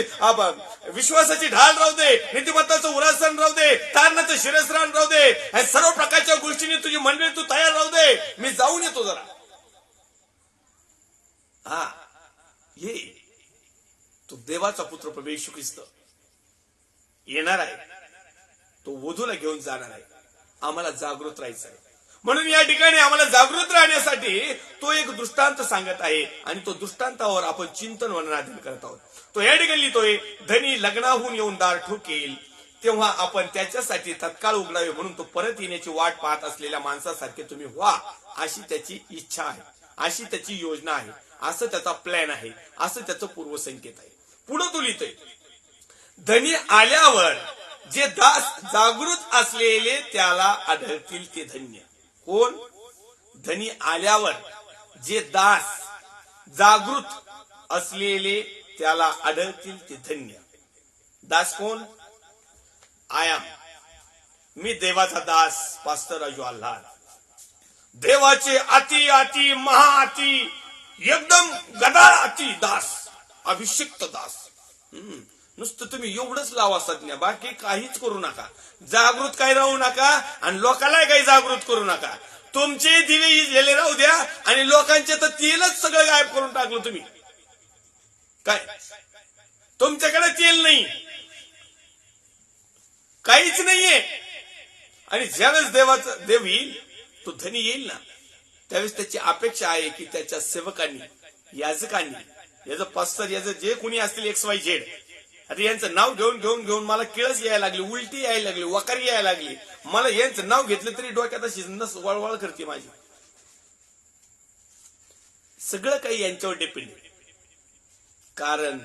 विश्वासाची ढाल राहू दे, नीतिमत्ताचं उरासन राहू दे, तारणाचं शिरस्त्राण राहू दे, आणि सर्व प्रकारच्या गोष्टींनी तुझी मंडळी तू तयार राहू दे. मी जाऊन येतो जरा. हा, ये तो देवाचा पुत्र प्रभू येशू ख्रिस्त येणार आहे, तो वधूला घेऊन जाणार आहे. आम्हाला जागृत राहायचं आहे. म्हणून या ठिकाणी आम्हाला जागृत राहण्यासाठी तो एक दृष्टांत सांगत आहे, आणि तो दृष्टांतावर आपण चिंतन वर्णनाधीन करत आहोत. तो या ठिकाणी लिहितोय, धनी लग्नाहून येऊन दार ठोकेल तेव्हा आपण त्याच्यासाठी तत्काळ उघडावे, म्हणून तो परत येण्याची वाट पाहत असलेल्या माणसासारखे तुम्ही व्हा. अशी त्याची इच्छा आहे, अशी त्याची योजना आहे, असं त्याचा प्लॅन आहे, असं त्याचं पूर्वसंकेत आहे. पुढे तो लिहितोय, धनी आल्यावर जे दास जागृत असलेले त्याला आढळतील ते धन्य. कोण? धनी आल्यावर जे दास जागृत असलेले त्याला आढळतील ते धन्य. दास कोण? आयाम, मी देवाचा दास पास्टर राजू आल्हार, देवाचे अति अति महाअति एकदम गदाळ अति दास, अभिषिक्त दास. नुसतं तुम्ही एवढंच लावा संज्ञा, बाकी काहीच करू नका. जागृत काही राहू नका आणि लोकांना काही जागृत करू नका. तुमचे दिवे इजलेले राहू द्या आणि लोकांचे तर तेलच सगळं गायब करून टाकलं तुम्ही. काय तुमच्याकडे तेल नाही, काहीच नाहीये. आणि ज्यावेळेस देव येईल, तो धनी येईल ना, त्यावेळेस त्याची अपेक्षा आहे की त्याच्या सेवकांनी, याजकांनी, याचं पास्टर, याचं जे कोणी असतील XYZ, आता यांचं नाव घेऊन घेऊन घेऊन मला किळस यायला लागली, उलटी यायला लागली, वकारी यायला लागली. मला यांचं नाव घेतलं तरी डोक्यात अशी नस वळवळ करते माझी. सगळं काही यांच्यावर डिपेंड आहे. कारण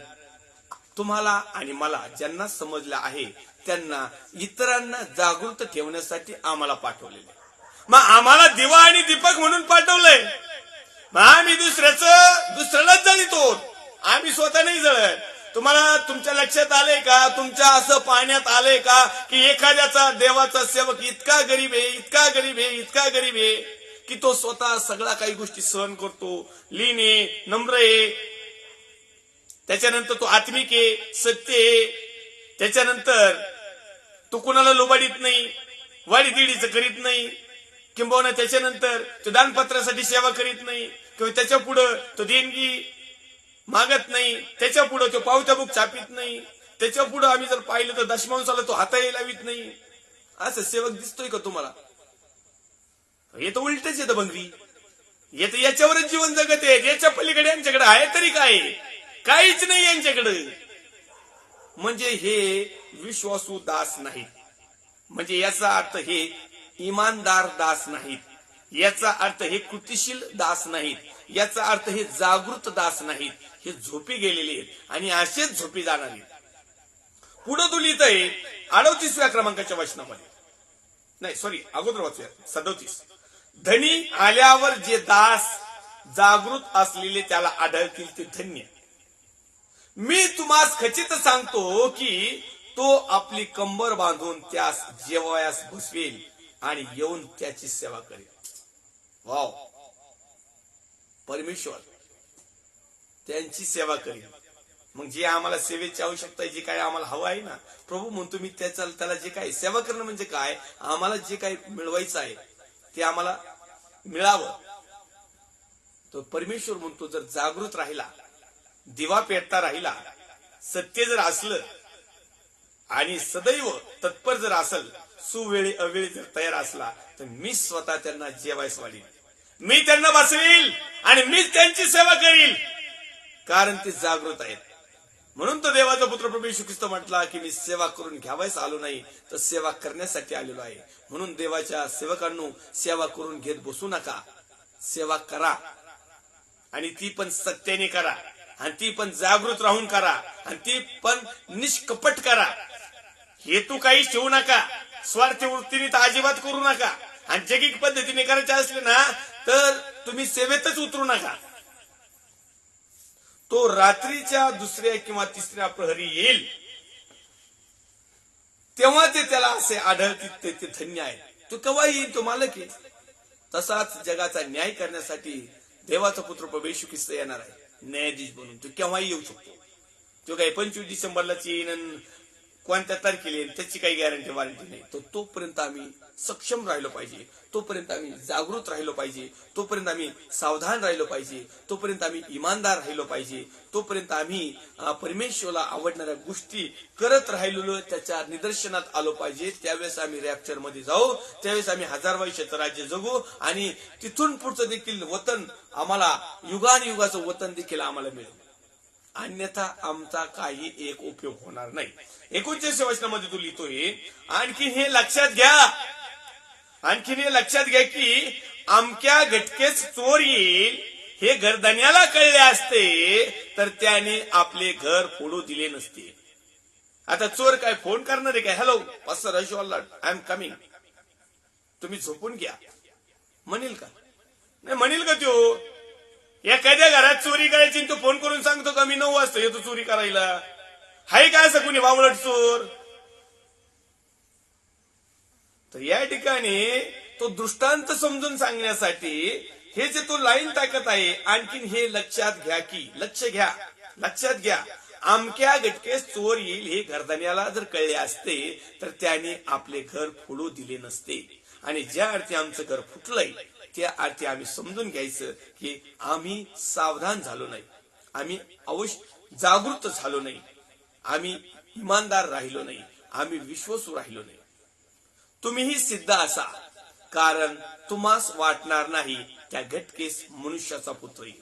तुम्हाला आणि मला ज्यांना समजलं आहे त्यांना इतरांना जागृत ठेवण्यासाठी आम्हाला पाठवलेलं. मग आम्हाला दिवा आणि दीपक म्हणून पाठवलंय. मग आम्ही दुसऱ्यालाच जळतो, आम्ही स्वतः नाही जळत. तुम्हाला तुमच्या लक्षात आलंय का, तुमच्या असं पाहण्यात आलंय का की एखाद्याचा देवाचा सेवक इतका गरीब आहे, इतका गरीब आहे, इतका गरीब आहे की तो स्वतः सगळ्या काही गोष्टी सहन करतो, लीन आहे, नम्र आहे, त्याच्यानंतर तो आत्मिक आहे, सत्य आहे, त्याच्यानंतर तो कुणाला लोबाडीत नाही, वाडीदिडीचं करीत नाही, किंबहुना त्याच्यानंतर तो दानपत्रासाठी सेवा करीत नाही, किंवा त्याच्या पुढं तो देणगी मागत नाही, त्याच्या पुढं तो पावत्या बुक छापित नाही, त्याच्या पुढं आम्ही जर पाहिलं तर दशमांशाला तो हाताही लावित नाही. असं सेवक दिसतोय का तुम्हाला? येतं उलटच येतं भंगरी, येतं याच्यावरच जीवन जगत आहे. याच्या पलीकडे यांच्याकडे आहे तरी काय? काहीच नाही यांच्याकडे. म्हणजे हे विश्वासू दास नाहीत. म्हणजे याचा अर्थ हे इमानदार दास नाहीत, याचा अर्थ हे कृतिशील दास नाहीत, याचा अर्थ हे जागृत दास नाहीत. हे झोपी गेलेले आहेत आणि असेच झोपी जाणार आहेत. पुढे तो लिहित आहे 38व्या क्रमांकाच्या वचनामध्ये, नाही सॉरी अगोदर वाचूया 37. धनी आल्यावर जे दास जागृत असलेले त्याला आढळतील ते धन्य. मी तुम्हास खचित सांगतो की तो आपली कंबर बांधून त्यास जेवायास बसवेल आणि येऊन त्याची सेवा करेल. वाव, परमेश्वर त्यांची सेवा करेल. मग जे आम्हाला सेवेची आवश्यकता आहे, जे काय आम्हाला हवं आहे ना, प्रभू म्हणतो मी त्याला जे काय सेवा करणं म्हणजे काय, आम्हाला जे काही मिळवायचं आहे ते आम्हाला मिळावं. तो परमेश्वर म्हणतो जर जागृत राहिला, दिवा पेटता राहिला, सत्य जर असलं आणि सदैव तत्पर जर असल, सुवेळी अवेळी जर तयार असला, तर मी स्वतः त्यांना जेवायस वाढीन, मी त्यांना बसवील आणि मीच त्यांची सेवा करील, कारण ते जागृत आहेत. म्हणून तो देवाचा पुत्र प्रभू येशू ख्रिस्त म्हटला की मी सेवा करून घ्यावायस आलो नाही, तर सेवा करण्यासाठी आलेलो आहे. म्हणून देवाच्या सेवकांनो, सेवा करून घेत बसू नका, सेवा करा आणि ती पण सत्याने करा, आणि ती पण जागृत राहून करा, आणि ती पण निष्कपट करा. हेतू काही ठेवू नका, स्वार्थी वृत्तीने तर अजिबात करू नका, आणि जैगिक पद्धतीने करायचे असले ना तर तुम्ही सेवेतच उतरू नका. तो रात्रीच्या दुसऱ्या किंवा तिसऱ्या प्रहरी येईल, तेव्हा ते त्याला असे आढळतील ते धन्य आहे. तो केव्हा येईल, तो मालक आहे. तसाच जगाचा न्याय करण्यासाठी देवाचा पुत्र प्रभू येशू ख्रिस्त येणार आहे, न्यायाधीश बनून. तो केव्हाही येऊ शकतो. तो काही 25 डिसेंबरलाच येईन, कोणत्या तारखेला येईल त्याची काही गॅरंटी वॉरंटी नाही. तो तोपर्यंत आम्ही सक्षम राहिलो पाहिजे, तोपर्यंत आम्ही जागृत राहिलो पाहिजे, तोपर्यंत आम्ही सावधान राहिलो पाहिजे, तोपर्यंत आम्ही इमानदार राहिलो पाहिजे, तोपर्यंत आम्ही परमेश्वराला आवडणाऱ्या गोष्टी करत राहिलेलो, त्याच्या निदर्शनात आलो पाहिजे. त्यावेळेस आम्ही रॅप्चर मध्ये जाऊ, त्यावेळेस आम्ही 1000 वर्षाचं राज्य जगू, आणि तिथून पुढचं देखील वतन आम्हाला, युगानुयुगाचं वतन देखील आम्हाला मिळेल. अन्यथा आमचा काही एक उपयोग होणार नाही. 39 वचनामध्ये तो लिहितोय, आणखी हे लक्षात घ्या की अमक्या घटकेस चोर येईल, हे घरधन्याला कळले असते तर त्याने आपले घर फोडू दिले नसते. आता चोर काय फोन करणार आहे काय, hello pastor Harshvardhan I am coming, तुम्ही झोपून घ्या म्हणेल का? नाही म्हणेल का तो? एखाद्या घरात चोरी करायची तो फोन करून सांगतो का मी 9 वाजता येतो चोरी करायला? हाय काय असं कुणी बावळट चोर? तर या ठिकाणी तो दृष्टांत समजून सांगण्यासाठी हे जे तो लाईन टाकत आहे, आणखीन हे लक्षात घ्या, अमक्या घटकेस चोर येईल, हे घरधन्याला जर कळले असते तर त्याने आपले घर फोडू दिले नसते. आणि ज्या अर्थी आमचं घर फुटलंय त्या अर्थी आम्ही समजून घ्यायचं की आम्ही सावधान झालो नाही, आम्ही जागृत झालो नाही, आम्ही इमानदार राहिलो नाही, आम्ही विश्वासू राहिलो नाही. तुम्हीही सिद्ध असा, कारण तुम्हास वाटणार नाही त्या घटकेस मनुष्याचा पुत्र येईल.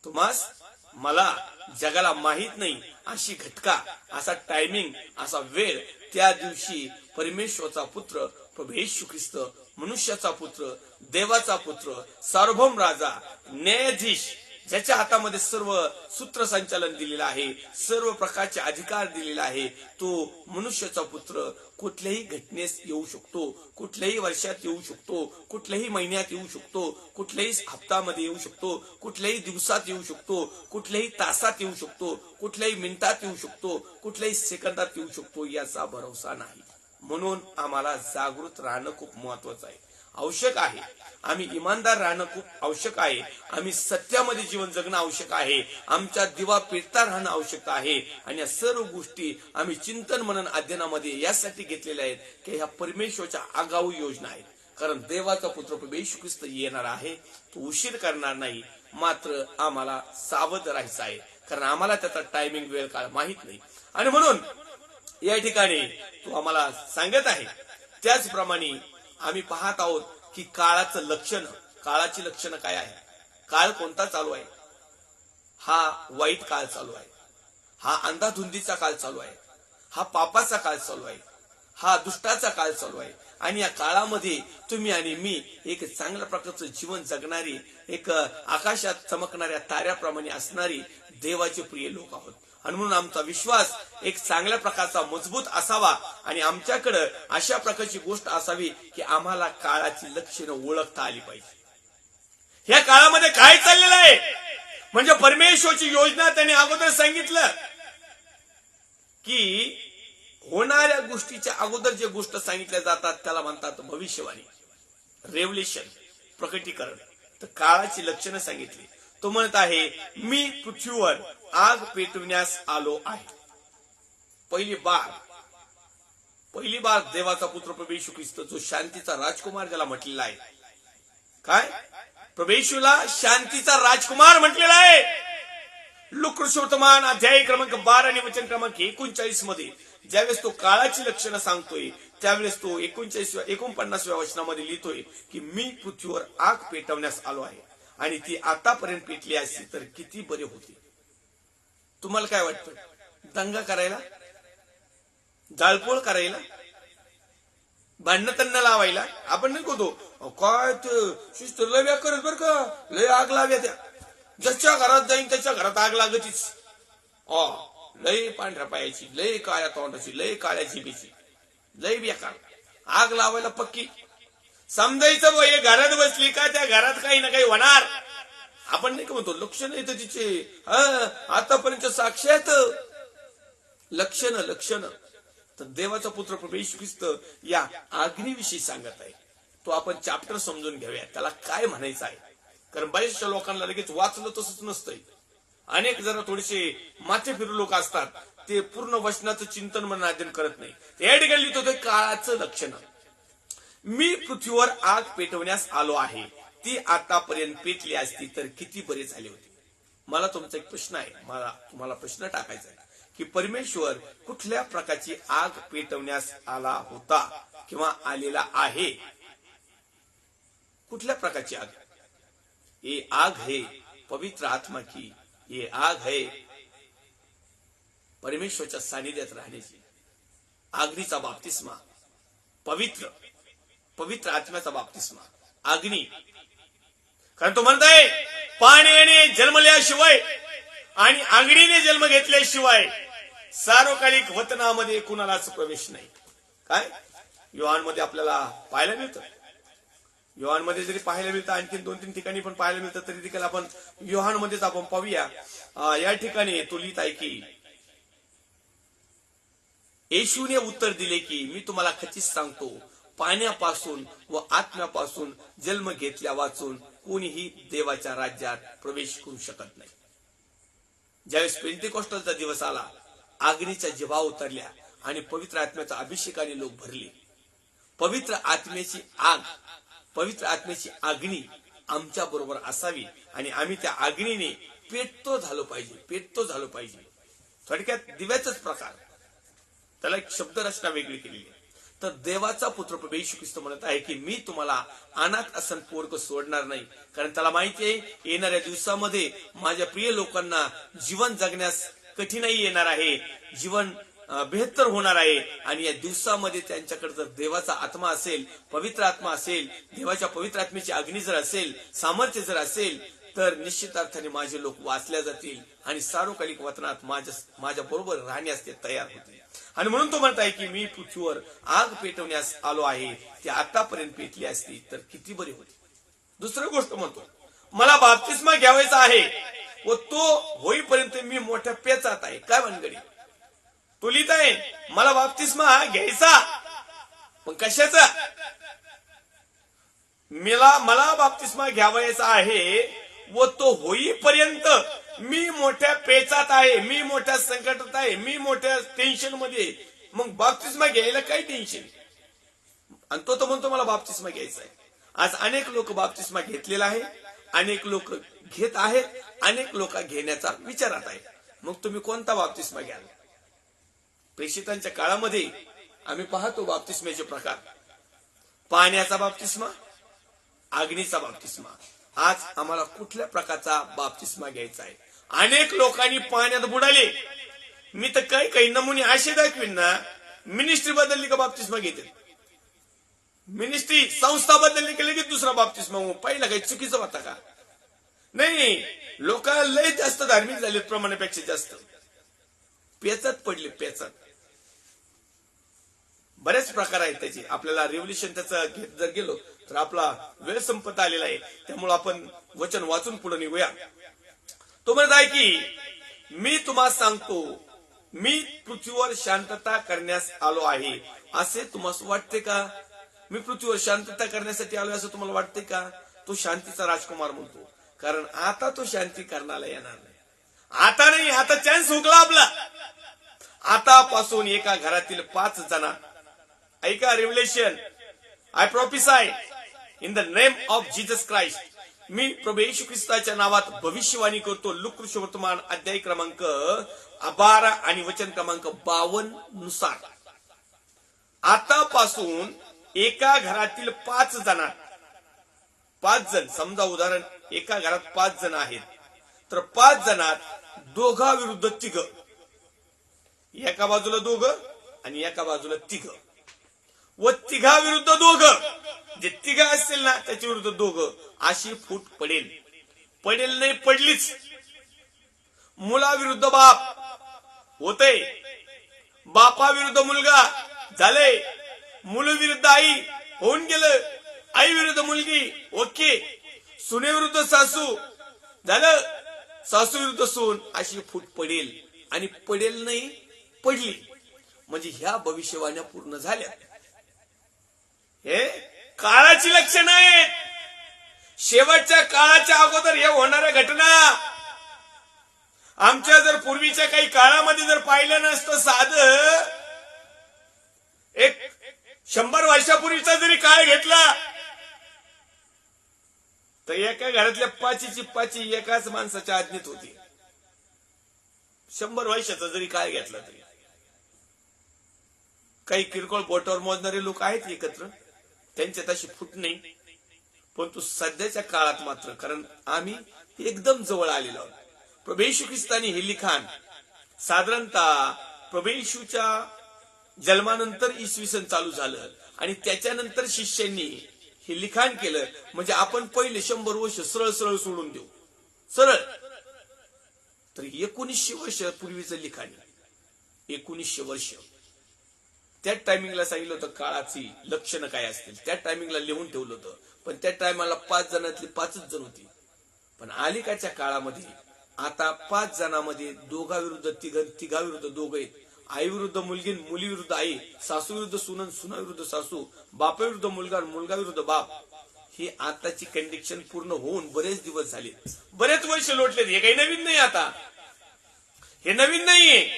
तुम्हास, मला, जगाला माहित नाही अशी घटका, असा टायमिंग, असा वेळ, त्या दिवशी परमेश्वरचा पुत्र प्रभू येशू ख्रिस्त, मनुष्याचा पुत्र, देवाचा पुत्र, सार्वभौम राजा, न्यायाधीश, ज्याच्या हातामध्ये सर्व सूत्रसंचालन दिलेलं आहे, सर्व प्रकारचे अधिकार दिलेला आहे, तो मनुष्याचा पुत्र कुठल्याही घटनेस येऊ शकतो, कुठल्याही वर्षात येऊ शकतो, कुठल्याही महिन्यात येऊ शकतो, कुठल्याही हप्त्यामध्ये येऊ शकतो, कुठल्याही दिवसात येऊ शकतो, कुठल्याही तासात येऊ शकतो, कुठल्याही मिनिटात येऊ शकतो, कुठल्याही सेकंदात येऊ शकतो, याचा भरोसा नाही. म्हणून आम्हाला जागृत राहणं खूप महत्वाचं आहे, आवश्यक आहे. आम्ही इमानदार राहणं खूप आवश्यक आहे. आम्ही सत्यामध्ये जीवन जगणं आवश्यक आहे. आमच्या दिवा पेटता राहणं आवश्यक आहे. आणि या सर्व गोष्टी आम्ही चिंतन मनन अध्ययनामध्ये यासाठी घेतलेल्या आहेत की ह्या परमेश्वरच्या आगाऊ योजना आहेत. कारण देवाचा पुत्र प्रभू येशू ख्रिस्त येणार आहे, तो उशीर करणार नाही. मात्र आम्हाला सावध राहायचं आहे, कारण आम्हाला त्याचा टायमिंग, वेळ काळ माहित नाही. आणि म्हणून या ठिकाणी तो आम्हाला सांगत आहे. त्याचप्रमाणे आम्ही पाहत आहोत की काळाची लक्षणं काय आहे. काळ कोणता चालू आहे? हा वाईट काळ चालू आहे, हा अंधाधुंदीचा काळ चालू आहे, हा पापाचा काळ चालू आहे, हा दुष्टाचा काळ चालू आहे. आणि या काळामध्ये तुम्ही आणि मी एक चांगल्या प्रकारचं जीवन जगणारी, एक आकाशात चमकणाऱ्या ताऱ्याप्रमाणे असणारी देवाचे प्रिय लोक आहोत. आणि म्हणून आमचा विश्वास एक चांगल्या प्रकारचा मजबूत असावा, आणि आमच्याकडे अशा प्रकारची गोष्ट असावी की आम्हाला काळाची लक्षणं ओळखता आली पाहिजे. ह्या काळामध्ये काय चाललेलं आहे, म्हणजे परमेश्वरची योजना त्याने अगोदर सांगितलं की होणाऱ्या गोष्टीच्या अगोदर जे गोष्ट सांगितल्या जातात त्याला म्हणतात भविष्यवाणी, रेव्हलेशन, प्रकटीकरण. तर काळाची लक्षणं सांगितली. तो म्हणत आहे मी पृथ्वीवर आग पेटविण्यास आलो आहे. पहिली बार देवाचा पुत्र प्रभू येशू ख्रिस्त, जो शांतीचा राजकुमार ज्याला म्हटलेला आहे. काय? प्रभू येशूला शांतीचा राजकुमार म्हटलेला आहे. लुकर्षोत्तमान अध्याय क्रमांक 12 आणि वचन क्रमांक 39 मध्ये ज्यावेळेस तो काळाची लक्षणं सांगतोय त्यावेळेस तो 49व्या वचनामध्ये लिहितोय की मी पृथ्वीवर आग पेटवण्यास आलो आहे आणि ती आतापर्यंत पेटली असती तर किती बरे होते. तुम्हाला काय वाटतं? दंगा करायला, जाळपोळ करायला, भांडणं तंड लावायला आपण नाही होतो. काय शिस्त लय व्याकरत बर का, लय आग लाव्या त्या. ज्याच्या घरात जाईन त्याच्या घरात आग लागतीच. लय पांढऱ्या पायाची, लय काळ्या तोंडाची, लय काळ्या जिभेची, लय बेकार. आग लावायला पक्की. समजायचं बो हे घरात बसली का त्या घरात काही ना काही होणार. आपण नाही का म्हणतो लक्षण येतं तिचे. आतापर्यंत साक्षात लक्षण. तर देवाचा पुत्र प्रभू येशू ख्रिस्त या अग्नीविषयी सांगत आहे. तो आपण चॅप्टर समजून घेऊया त्याला काय म्हणायचं आहे. कारण बऱ्याचशा लोकांना लगेच वाचलं तसंच नसतंय. अनेक जण थोडेसे माथे फिरू लोक असतात, ते पूर्ण वचनाचं चिंतन मनन करत नाही. या ठिकाणी लिहितो ते काळाचं लक्षण. मी पृथ्वीवर आग पेटवण्यास आलो आहे, ती आतापर्यंत पेटली असती तर किती बरे झाले होते. मला तुमचा एक प्रश्न आहे, मला तुम्हाला प्रश्न टाकायचा आहे की परमेश्वर कुठल्या प्रकारची आग पेटवण्यास आला होता किंवा आलेला आहे? कुठल्या प्रकारची आग? ये आग है पवित्र आत्मा की, ये आग है परमेश्वरच्या सानिध्यात राहण्याची. अग्नीचा बाप्तिस्मा, पवित्र आत्म्याचा बाप्तिस्मा, अग्नी. कारण तो म्हणताय पाण्याने जन्मल्याशिवाय आणि अग्नीने जन्म घेतल्याशिवाय सार्वकालिक वतनामध्ये कुणालाच प्रवेश नाही. काय योहानमध्ये आपल्याला पाहायला मिळतं. योहानमध्ये जरी पाहायला मिळतं, आणखी 2-3 ठिकाणी पण पाहायला मिळतं, तरी देखील आपण योहानमध्येच आपण पाहूया. या ठिकाणी तो लिहित आहे की येशूने उत्तर दिले की मी तुम्हाला खचित सांगतो, पाण्यापासून व आत्म्यापासून जन्म घेतल्या वाचून कोणीही देवाच्या राज्यात प्रवेश करू शकत नाही. ज्यावेळेस पेंटेकॉस्टलचा दिवस आला, अग्नीच्या जिभा उतरल्या आणि पवित्र आत्म्याच्या अभिषेकाने लोक भरले. पवित्र आत्म्याची अग्नी आमच्या बरोबर असावी आणि आम्ही त्या अग्नीने पेटतो झालो पाहिजे. थोडक्यात दिव्याचाच प्रकार. त्याला एक शब्दरचना वेगळी केलेली आहे. तर देवाचा पुत्र प्रभू येशू ख्रिस्त म्हणत आहे की मी तुम्हाला अनाथ असं पोरग सोडणार नाही. कारण त्याला माहिती आहे येणाऱ्या दिवसामध्ये माझ्या प्रिय लोकांना जीवन जगण्यास कठीणाई येणार आहे, जीवन बेहतर होणार आहे. आणि या दिवसामध्ये त्यांच्याकडे जर देवाचा आत्मा असेल, पवित्र आत्मा असेल, देवाच्या पवित्र आत्म्याची अग्नी जर असेल, सामर्थ्य जर असेल, तर निश्चित अर्थाने माझे लोक वाचल्या जातील आणि सार्वकालिक वतनात माझ्या बरोबर राहण्यास ते तयार होतील. आणि म्हणून तो म्हणत आहे की मी पृथ्वीवर आग पेटवण्यास आलो आहे, ती आतापर्यंत पेटली असती तर किती बरी होती. दुसरी गोष्ट म्हणतो मला बाप्तिस्मा घ्यावायचा आहे व तो होईपर्यंत मी मोठ्या पेचात आहे. काय भानगडी? तो लिहित आहे मला बाप्तिस्मा घ्यायचा, पण कशाचा? मला बाप्तिस्मा घ्यावायचा आहे व तो होईपर्यंत मी मोठ्या पेचात आहे, मी मोठ्या संकटात आहे, मी मोठ्या टेन्शन मध्ये. मग बाप्तिस्मा घ्यायला काही टेन्शन? आणि तो तर म्हणतो मला बाप्तिस्मा घ्यायचा आहे. आज अनेक लोक बाप्तिस्मा घेतलेला आहे, अनेक लोक घेत आहेत, अनेक लोक घेण्याचा विचारात आहे. मग तुम्ही कोणता बाप्तिस्मा घ्याल? प्रेषितांच्या काळामध्ये आम्ही पाहतो बाप्तिस्म्याचे प्रकार. पाण्याचा बाप्तिस्मा, अग्नीचा बाप्तिस्मा. आज आम्हाला कुठल्या प्रकारचा बाप्तिस्मा घ्यायचा आहे? अनेक लोकांनी पाण्यात बुडाले. मी तर काही नमुने असे दाखवीन ना, मिनिस्ट्री बदलली का बाप्तिस्मा घेते, मिनिस्ट्री संस्था बदलली की लगेच दुसरा बाप्तिस्मा. पहिला काही चुकीचं होता का? नाही, लोक लय जास्त धार्मिक झाले, प्रमाणापेक्षा जास्त पेचात पडले. पेचात बरेच प्रकार आहेत त्याचे. आपल्याला रेव्होल्युशन त्याचं घेत जर गेलो तर आपला वेळ संपत आलेला आहे, त्यामुळे आपण वचन वाचून पुढे निघूया. तो म्हणत आहे की मी तुम्हाला सांगतो, मी पृथ्वीवर शांतता करण्यास आलो आहे असे तुम्हाला वाटते का? मी पृथ्वीवर शांतता करण्यासाठी आलोय असं तुम्हाला वाटते का? तो शांतीचा राजकुमार म्हणतो, कारण आता तो शांती करण्याला येणार नाही. आता नाही, आता चान्स हुकला आपला. आतापासून एका घरातील 5 जण, ऐका revelation, I prophesy in the name of Jesus Christ, मी प्रभू येशू ख्रिस्ताच्या नावात भविष्यवाणी करतो. लुक वर्तमान अध्याय क्रमांक 12 आणि वचन क्रमांक 52 नुसार आतापासून एका घरातील 5 जण, 5 जण समजा, उदाहरण एका घरात 5 जण आहेत, तर 5 जणात दोघा विरुद्ध 3, एका बाजूला 2 आणि एका बाजूला 3, व 3 विरुद्ध 2, जे 3 असतील ना त्याच्या विरुद्ध 2, अशी फूट पडेल. पडेल नाही, पडलीच. मुलाविरुद्ध बाप होते, बापा विरुद्ध मुलगा झाले, मुलविरुद्ध आई होऊन गेलं, आई विरुद्ध मुलगी ओके, सुनेविरुद्ध सासू झालं, सासू विरुद्ध सून, अशी फूट पडेल. आणि पडेल नाही, पडली. म्हणजे ह्या भविष्यवाण्या पूर्ण झाल्या. हे काळाची लक्षणं आहेत. शेवटच्या काळाच्या अगोदर हे होणाऱ्या घटना आमच्या जर पूर्वीच्या काही काळामध्ये जर पाहिलं नसतं, साधं एक 100 वर्षापूर्वीचा जरी काळ घेतला तर एका घरातल्या 5ची 5 एकाच माणसाच्या आज्ञेत होती. 100 वर्षाचा जरी काळ घेतला तरी काही किरकोळ बोटावर मोजणारे लोक आहेत एकत्र, त्यांच्यात अशी फूट नाही. परंतु सध्याच्या काळात मात्र, कारण आम्ही एकदम जवळ आलेलो आहोत, प्रभू येशू ख्रिस्तानी हे लिखाण साधारणतः प्रभू येशूच्या जन्मानंतर इसवी सन चालू झालं आणि त्याच्यानंतर शिष्यांनी हे लिखाण केलं. म्हणजे आपण पहिले 100 वर्ष सरळ सरळ सोडून देऊ, सरळ. तर 1900 वर्ष पूर्वीचं लिखाण, 1900 वर्ष. त्या टायमिंगला सांगितलं होतं काळाची लक्षणं काय असतील, त्या टायमिंगला लिहून ठेवलं होतं. पण त्या टायमाला 5 जणांतली 5च जण होती. पण अलीकडच्या काळामध्ये आता 5 जणांमध्ये 2 विरुद्ध 3, 3 विरुद्ध 2 आहेत. आई विरुद्ध मुलगी, मुली विरुद्ध आई, सासू विरुद्ध सुनन, सुना विरुद्ध सासू, बापा विरुद्ध मुलगा, मुलगा विरुद्ध बाप. ही आताची कंडिक्शन पूर्ण होऊन बरेच दिवस झाले, बरेच वर्ष लोटलेत. हे काही नवीन नाही, आता हे नवीन नाहीये.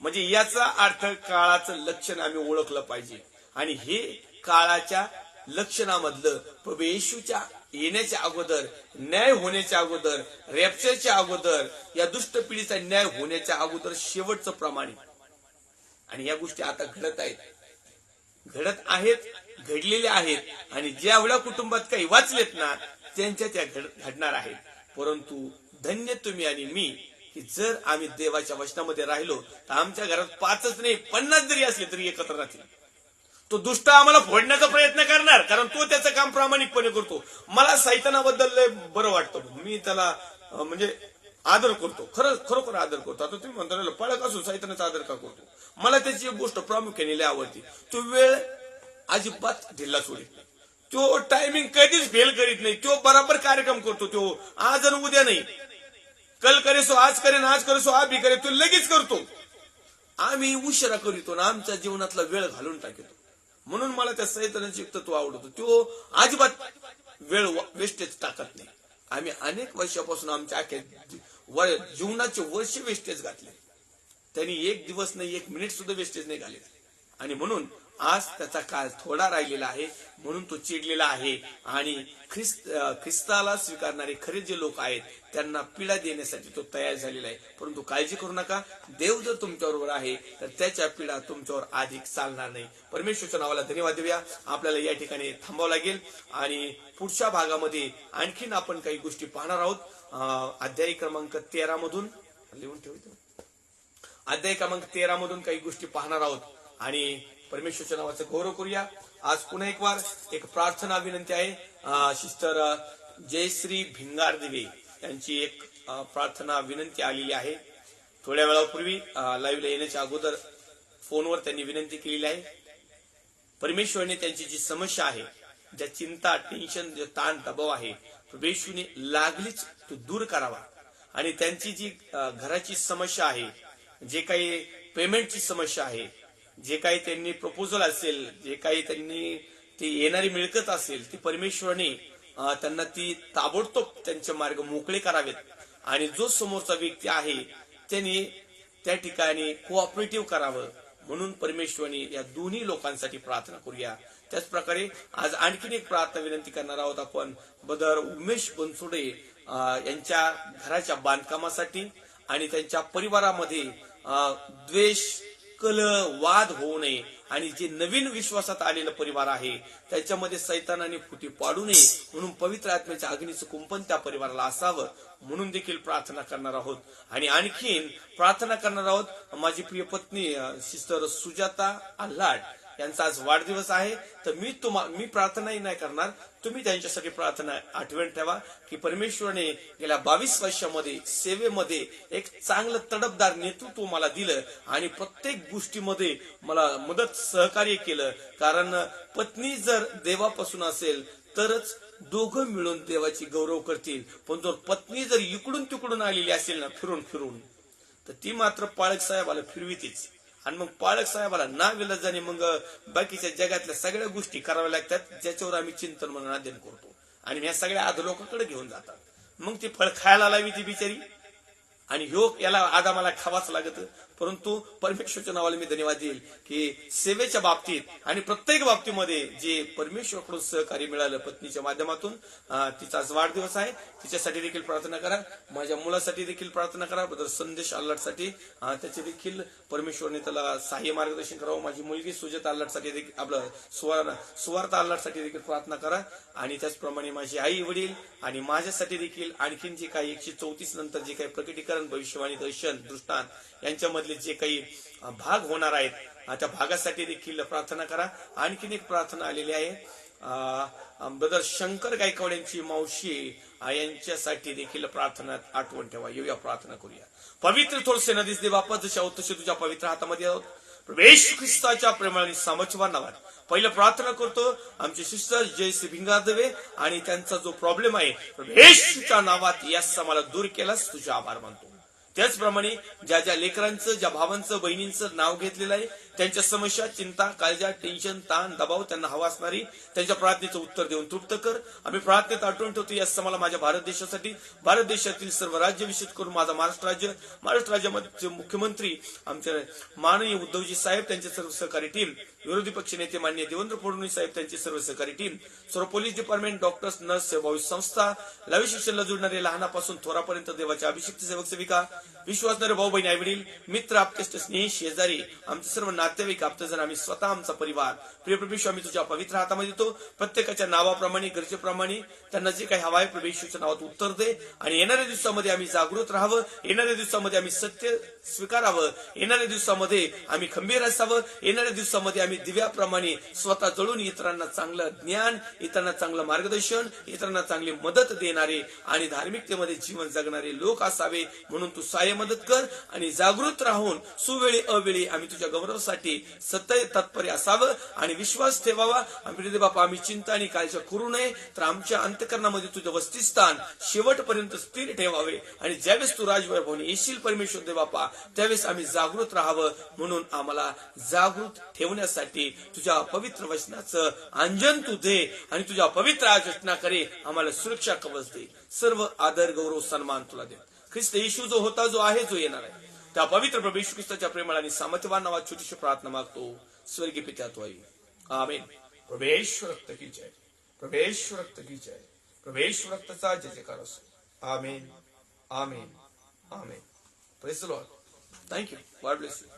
म्हणजे याचा अर्थ काळाचं लक्षण आम्ही ओळखलं पाहिजे. आणि हे काळाच्या लक्षणामधलं प्रभू येशूच्या येण्याच्या अगोदर, न्याय होण्याच्या अगोदर, रॅप्चरच्या अगोदर, या दुष्ट पिढीचा न्याय होण्याच्या अगोदर शेवटचं प्रमाण. आणि या गोष्टी आता घडत आहेत, घडलेल्या आहेत. आणि ज्या कुटुंबात काही वाचलेत ना त्यांच्या त्या घडणार आहेत. परंतु धन्य तुम्ही आणि मी की जर आम्ही देवाच्या वचनामध्ये राहिलो तर आमच्या घरात 5च नाही 50 जरी असले तरी एकत्र राहतील. तो दुष्ट आम्हाला फोडण्याचा प्रयत्न करणार, कारण तो त्याचं काम प्रामाणिकपणे करतो. मला सैतानाबद्दल लय बरं वाटतं, मी त्याला म्हणजे आदर करतो, खरोखर आदर करतो. आता तुम्ही म्हणता पळक असून सैतानाचा आदर का करतो? मला त्याची एक गोष्ट प्रामुख्याने लय आवडते, तो वेळ अजिबात ढिल्ला सोडित नाही, तो टायमिंग कधीच फेल करीत नाही, तो बराबर कार्यक्रम करतो. तो आज आणि उद्या नाही, कल करे सो आज करेन, आज करे सो आभी करे, तो लगेच करतो. आम्ही उशिरा करीतो ना आमच्या जीवनातला वेळ घालून टाकतो. म्हणून मला त्या सैतानाचे तत्व आवडतो, तो अजिबात वेळ वेस्टेज टाकत नाही. आम्ही अनेक वर्षापासून आमच्या अख्या जीवनाचे वर्ष वेस्टेज घातले, त्यांनी एक दिवस नाही, 1 मिनिट सुद्धा वेस्टेज नाही घाले. आणि म्हणून आज त्याचा काळ थोडा राहिलेला आहे, म्हणून तो चिडलेला आहे. आणि ख्रिस्ताला स्वीकारणारे खरे जे लोक आहेत त्यांना पीडा देण्यासाठी तो तयार झालेला आहे. परंतु काळजी करू नका, देव जर तुमच्याबरोबर आहे तर त्याच्या पीडा तुमच्यावर अधिक चालणार नाही. परमेश्वरच्या नावाला धन्यवाद देऊया. आपल्याला या ठिकाणी थांबावं लागेल आणि पुढच्या भागामध्ये आणखीन आपण काही गोष्टी पाहणार आहोत. अध्याय क्रमांक 13 मधून लिहून ठेवतो, अध्याय क्रमांक 13 मधून काही गोष्टी पाहणार आहोत आणि परमेश्वरच्या नावाचं गौरव करूया. आज पुन्हा एक वार एक प्रार्थना विनंती आहे. सिस्टर जयश्री भिंगार दिवे यांची एक प्रार्थना विनंती आलेली आहे. थोड्या वेळापूर्वी लाईव्हला येण्याच्या अगोदर फोनवर त्यांनी विनंती केलेली आहे. परमेश्वरने त्यांची जी समस्या आहे, ज्या चिंता, टेन्शन, जे ताण दबाव आहे, परमेश्वरने लागलीच तो दूर करावा. आणि त्यांची जी घराची समस्या आहे जे काही पेमेंटची समस्या आहे, जे काही त्यांनी प्रपोजल असेल, जे काही त्यांनी ती येणारी मिळकत असेल, ती परमेश्वराने त्यांना ती ताबडतोब त्यांचे मार्ग मोकळे करावेत आणि जो समोरचा व्यक्ती आहे त्यांनी त्या ठिकाणी कोऑपरेटिव्ह करावं म्हणून परमेश्वराने या दोन्ही लोकांसाठी प्रार्थना करूया. त्याच प्रकारे आज आणखीन एक प्रार्थना विनंती करणार आहोत आपण ब्रदर उमेश बनसोडे यांच्या घराच्या बांधकामासाठी आणि त्यांच्या परिवारामध्ये द्वेष, कलह, वाद होऊ नये आणि जे नवीन विश्वासात आलेलं परिवार आहे त्याच्यामध्ये सैतानाने फुटी पाडू नये म्हणून पवित्र आत्म्याच्या अग्नीचं कुंपण त्या परिवाराला असावं म्हणून देखील प्रार्थना करणार आहोत. आणि आणखीन प्रार्थना करणार आहोत माझी प्रिय पत्नी सिस्टर सुजाता आल्हाड यांचा आज वाढदिवस आहे. तर मी प्रार्थनाही नाही करणार, तुम्ही त्यांच्यासाठी प्रार्थना आठवण ठेवा की परमेश्वराने गेल्या 22 वर्षामध्ये सेवेमध्ये एक चांगलं तडफदार नेतृत्व मला दिलं आणि प्रत्येक गोष्टीमध्ये मला मदत सहकार्य केलं. कारण पत्नी जर देवापासून असेल तरच दोघं मिळून देवाची गौरव करतील, पण जर पत्नी जर इकडून तिकडून आलेली असेल ना फिरून फिरून तर ती मात्र पाळक साहेबाला फिरवितीच आणि मग पाळक साहेबाला नाविलाजाने मग बाकीच्या जगातल्या सगळ्या गोष्टी कराव्या लागतात ज्याच्यावर आम्ही चिंतन म्हणून अध्ययन करतो आणि ह्या सगळ्या अधलोकांकडे घेऊन जातात. मग ती फळ खायला लावी ती बिचारी आणि याला आदामाला खावाच लागत. परंतु परमेश्वरच्या नावाला मी धन्यवाद देईल की सेवेच्या बाबतीत आणि प्रत्येक बाबतीमध्ये जे परमेश्वरकडून सहकार्य मिळालं पत्नीच्या माध्यमातून. तिचा आज वाढदिवस आहे, तिच्यासाठी देखील प्रार्थना करा. माझ्या मुलासाठी देखील प्रार्थना करा. बदल संदेश आल्हाडसाठी त्याचे देखील परमेश्वरने त्याला सहाय्य मार्गदर्शन करावं. माझी मुलगी सुजाता आल्हाडसाठी देखील आपलं सुवार्थ आल्हाडसाठी देखील प्रार्थना करा. आणि त्याचप्रमाणे माझी आई वडील आणि माझ्यासाठी देखील आणखीन जे काही 134 नंतर जे काही प्रकटीकरण, भविष्यवाणी, दर्शन, दृष्टांत यांच्यामधले जे काही भाग होणार आहेत त्या भागासाठी देखील प्रार्थना करा. आणखीन एक प्रार्थना आलेली आहे ब्रदर शंकर गायकवाड यांची मावशी यांच्यासाठी देखील प्रार्थना आठवण ठेवा. येऊया प्रार्थना करूया. पवित्र थोडसे नदीस दे बापा जशा होत तसे तुझ्या पवित्र हातामध्ये आहोत. येशू ख्रिस्ताच्या प्रेमाने सामर्थ्यवान नावात पहिलं प्रार्थना करतो आमचे सिस्टर जयश्री भिंगारदवे आणि त्यांचा जो प्रॉब्लेम आहे येशूच्या नावात यास मला दूर केलास तुझे आभार मानतो. त्याचप्रमाणे ज्या ज्या लेकरांचं, ज्या भावांचं, बहिणींचं नाव घेतलेलं आहे त्यांच्या समस्या, चिंता, काळजा, टेन्शन, ताण, दबाव त्यांना हवा असणारी त्यांच्या प्रार्थनेचं उत्तर देऊन तृप्त कर. आम्ही प्रार्थनेत आठवण ठेवतो यास मला माझ्या भारत देशासाठी, भारत देशातील सर्व राज्य विशेष करून माझा महाराष्ट्र राज्यामध्ये मुख्यमंत्री आमचे माननीय उद्धवजी साहेब, त्यांचे सर्व सहकारी टीम, विरोधी पक्ष नेते माननीय देवेंद्र फडणवीस साहेब, त्यांची सर्व सहकारी टीम, सर्व पोलीस डिपार्टमेंट, डॉक्टर्स, नर्स, सेवाभावी संस्था, लाईव्ह शिक्षणला जोडणारे लहानापासून थोरापर्यंत देवाच्या अभिषिक्त सेवक सेविका, विश्वासणारे भाऊ बहीण, आई वडील, मित्र, आप्तेष्ट, स्नेही, शेजारी, आमचे सर्व नातेवाईक, आप्तजन, आम्ही स्वतः, आमचा परिवार, प्रिय प्रभू आम्ही तुझ्या पवित्र हातामध्ये देतो. प्रत्येकाच्या नावाप्रमाणे, गरजेप्रमाणे त्यांना जे काही हवं आहे प्रभू येशूच्या नावात उत्तर दे आणि येणाऱ्या दिवसामध्ये आम्ही जागृत राहावं, येणाऱ्या दिवसामध्ये आम्ही सत्य स्वीकारावं, येणाऱ्या दिवसामध्ये आम्ही खंबीर असावं, येणाऱ्या दिवसामध्ये आम्ही दिव्याप्रमाणे स्वतः जळून इतरांना चांगलं ज्ञान, इतरांना चांगलं मार्गदर्शन, इतरांना चांगली मदत देणारे आणि धार्मिकतेमध्ये जीवन जगणारे लोक असावे म्हणून तू सहाय्य मदत कर आणि जागृत राहून सुवेळी अवेळी आम्ही तुझ्या गौरवासाठी सतत तत्पर असावं आणि विश्वास ठेवावा. आम्ही बापा आम्ही चिंता आणि काळजी करू नये तर आमच्या अंतःकरणामध्ये तुझं वसतिस्थान शेवटपर्यंत स्थिर ठेवावे आणि ज्यावेळेस तू राजवैभवने येशील परमेश्वर दे बापा त्यावेळेस आम्ही जागृत राहावं म्हणून आम्हाला जागृत ठेवण्यासाठी तुझ्या पवित्र वचनाचं अंजन तू दे आणि तुझ्या पवित्र वचनाकडे आम्हाला सुरक्षा कवच दे. सर्व आदर, गौरव, सन्मान तुला दे. ख्रिस्त येशू जो होता, जो आहे, जो येणार आहे त्या पवित्र प्रभू येशू ख्रिस्ताच्या प्रेमाला आणि सामर्थ्यवान नावात छोटीशी प्रार्थना मागतो स्वर्गीय पिता त्वयी. आमेन. प्रभेश्वर रक्त की जय, प्रभेश्वर रक्त की जय, प्रभेश्वर रक्ताचा जय जयकार असो. Amen, amen, amen. Praise the Lord. Thank you. God bless you.